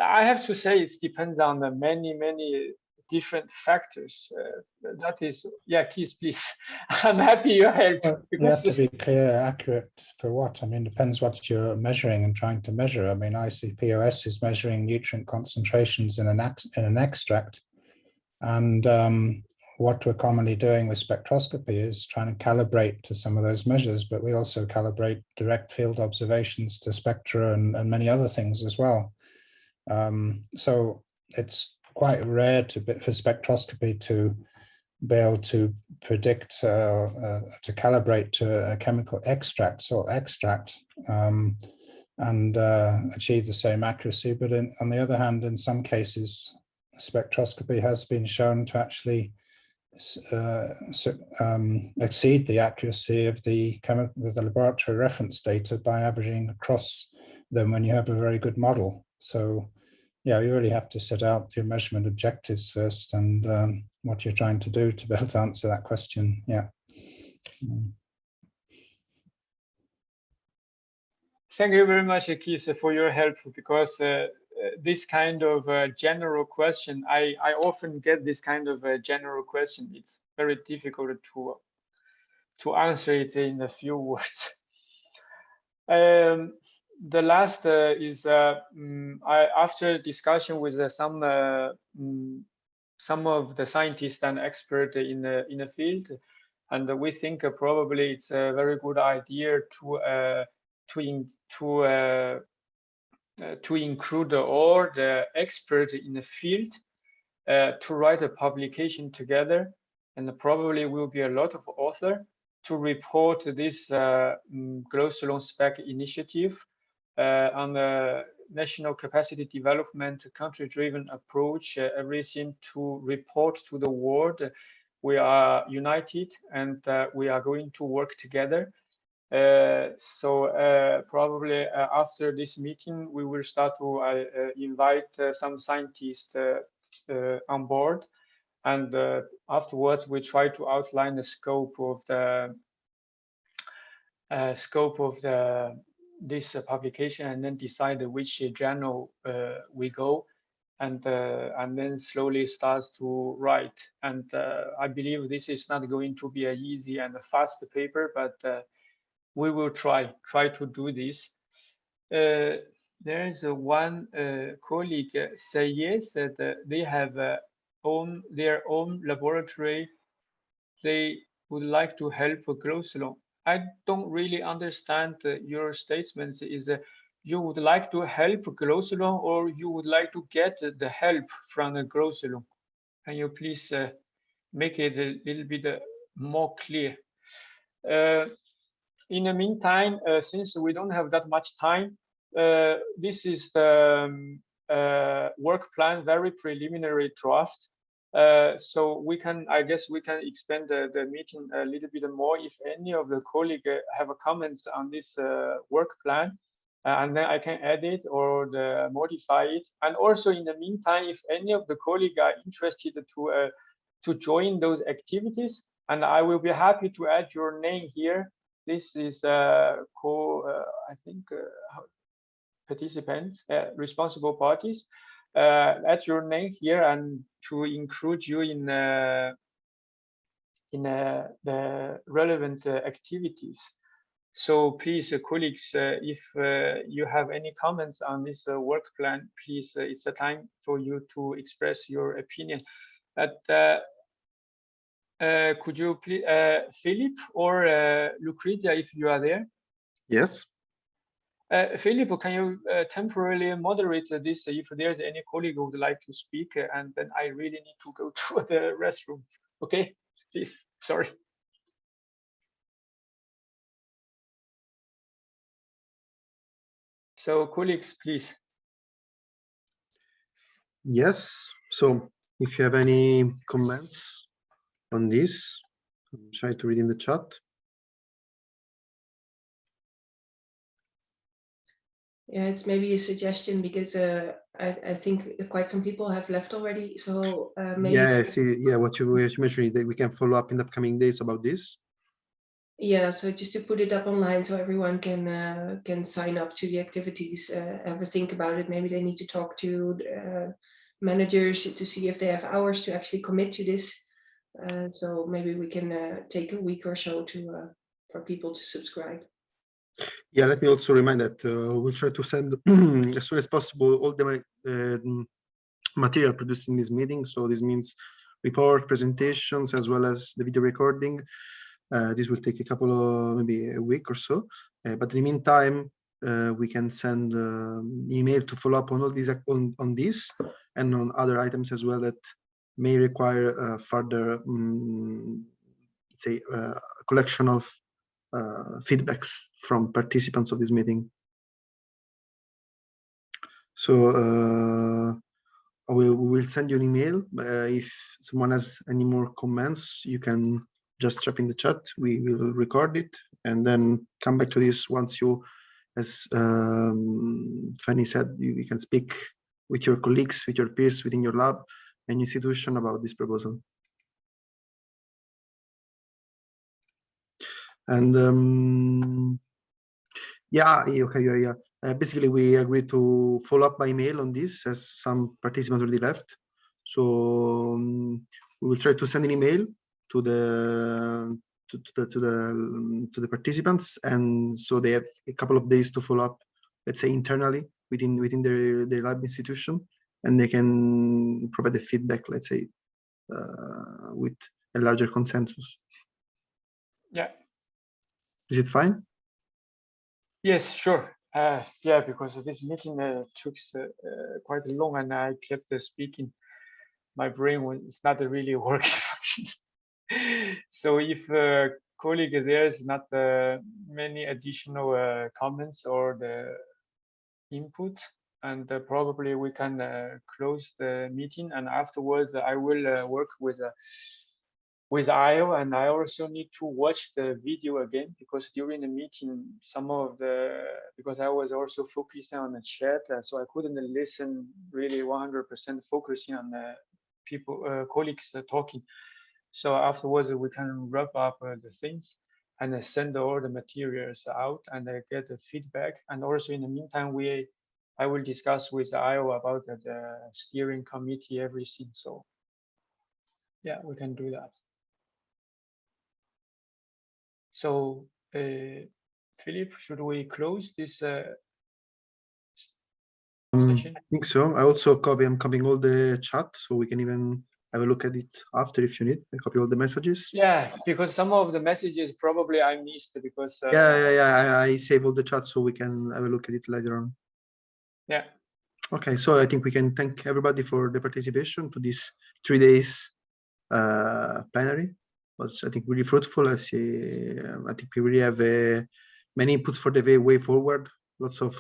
I have to say it depends on the many different factors. That is, yeah, Keith, please. I'm happy you helped. Well, you have to be clear, accurate for what? I mean, depends what you're measuring and trying to measure. I mean, ICP-OS is measuring nutrient concentrations in an extract. And what we're commonly doing with spectroscopy is trying to calibrate to some of those measures, but we also calibrate direct field observations to spectra and many other things as well. So it's quite rare for spectroscopy to be able to predict, to calibrate to a chemical extract, salt extract, and achieve the same accuracy. But on the other hand, in some cases, spectroscopy has been shown to actually exceed the accuracy of the laboratory reference data by averaging across them when you have a very good model. So yeah, you really have to set out your measurement objectives first and what you're trying to do to be able to answer that question. Yeah. Thank you very much, Keith, for your help, because this kind of general question, I often get this kind of general question. It's very difficult to answer it in a few words. The last is after discussion with some of the scientists and experts in the field, and we think probably it's a very good idea to include all the experts in the field to write a publication together, and probably will be a lot of authors. to report this GLOSOLAN-Spec initiative on the national capacity development, country-driven approach, everything to report to the world. We are united and we are going to work together. Probably after this meeting, we will start to invite some scientists on board, and afterwards we try to outline the scope of this publication, and then decide which journal we go, and then slowly start to write. And I believe this is not going to be an easy and a fast paper, but we will try to do this. There is one colleague say yes, that they have their own laboratory. They would like to help GLOSOLAN. I don't really understand your statements. Is you would like to help GLOSOLAN, or you would like to get the help from the GLOSOLAN? Can you please make it a little bit more clear? In the meantime, since we don't have that much time, this is the work plan, very preliminary draft. So I guess we can expand the meeting a little bit more if any of the colleagues have comments on this work plan, and then I can add it or modify it. And also in the meantime, if any of the colleagues are interested to join those activities, and I will be happy to add your name here. This is I think participants, responsible parties. Add your name here and to include you in the relevant activities. So please, colleagues, if you have any comments on this work plan, please, it's a time for you to express your opinion. But could you please, Philip or Lucrezia, if you are there? Yes. Philip, can you temporarily moderate this if there's any colleague who would like to speak, and then I really need to go to the restroom. Okay, please, sorry. So colleagues, please. Yes, so if you have any comments on this, try to read in the chat. Yeah, it's maybe a suggestion because I think quite some people have left already. So maybe. Yeah, I see. Yeah, what you mentioned, that we can follow up in the upcoming days about this. Yeah, so just to put it up online so everyone can sign up to the activities, have a think about it. Maybe they need to talk to managers to see if they have hours to actually commit to this. So maybe we can take a week or so for people to subscribe. Yeah, let me also remind that we'll try to send as soon as possible all the material produced in this meeting. So this means report, presentations, as well as the video recording. This will take a couple of, maybe a week or so. But in the meantime, we can send email to follow up on all these on this and on other items as well that may require further, say, collection of feedbacks from participants of this meeting. So we will send you an email. If someone has any more comments, you can just drop in the chat. We will record it and then come back to this once you, as Fanny said, you can speak with your colleagues, with your peers within your lab and institution about this proposal. And yeah, okay, yeah. Basically, we agreed to follow up by email on this, as some participants already left. So we will try to send an email to the participants, and so they have a couple of days to follow up, let's say internally within their lab institution, and they can provide the feedback, let's say, with a larger consensus. Yeah. Is it fine? Yes, sure. Yeah, because this meeting took quite long, and I kept speaking. My brain was not really working. So if colleague, there's not many additional comments or the input, and probably we can close the meeting, and afterwards I will work with IO, and I also need to watch the video again, because during the meeting some of the, because I was also focusing on the chat, so I couldn't listen really 100% focusing on the people, colleagues talking. So afterwards we can wrap up the things and send all the materials out and get the feedback. And also in the meantime, I will discuss with IO about the steering committee, everything. So yeah, we can do that. So Philip, should we close this session? I think so. I also I'm copying all the chat, so we can even have a look at it after if you need. I copy all the messages. Yeah, because some of the messages probably I missed because I save all the chat so we can have a look at it later on. Yeah. Okay, so I think we can thank everybody for the participation to this 3 days plenary. Was, I think, really fruitful. I think we really have many inputs for the way forward. Lots of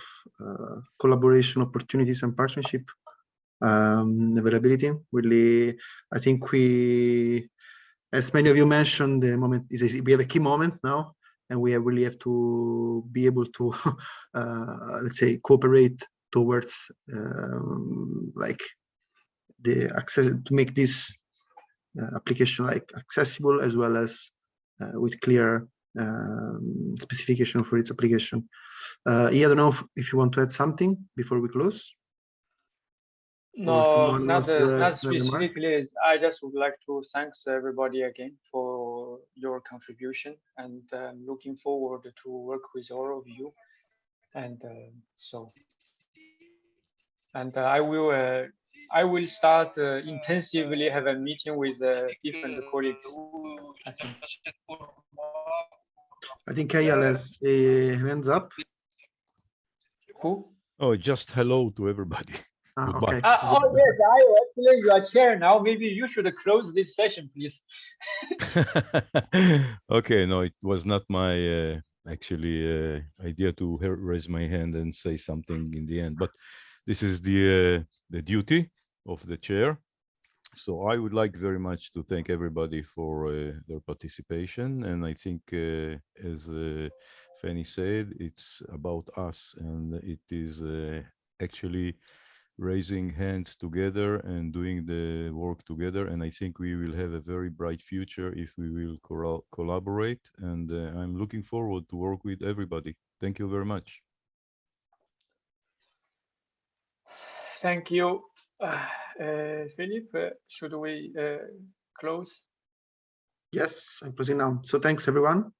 collaboration opportunities and partnership availability. Really, I think we, as many of you mentioned, the moment is we have a key moment now, and we really have to be able to, let's say, cooperate towards like the access to make this application like accessible, as well as with clear specification for its application. I don't know if you want to add something before we close. No, not specifically. I just would like to thank everybody again for your contribution, and looking forward to work with all of you. And I will start intensively have a meeting with different colleagues. I think Eyal has a hands up. Who? Oh, just hello to everybody. Goodbye. Okay. Oh yes, actually you are chair now. Maybe you should close this session, please. Okay, no, it was not my actually idea to raise my hand and say something in the end, but this is the duty of the chair. So I would like very much to thank everybody for their participation, and I think as Fanny said, it's about us, and it is actually raising hands together and doing the work together. And I think we will have a very bright future if we will collaborate. And I'm looking forward to work with everybody. Thank you very much. Thank you. Philip, should we close? Yes, I'm closing now. So thanks everyone.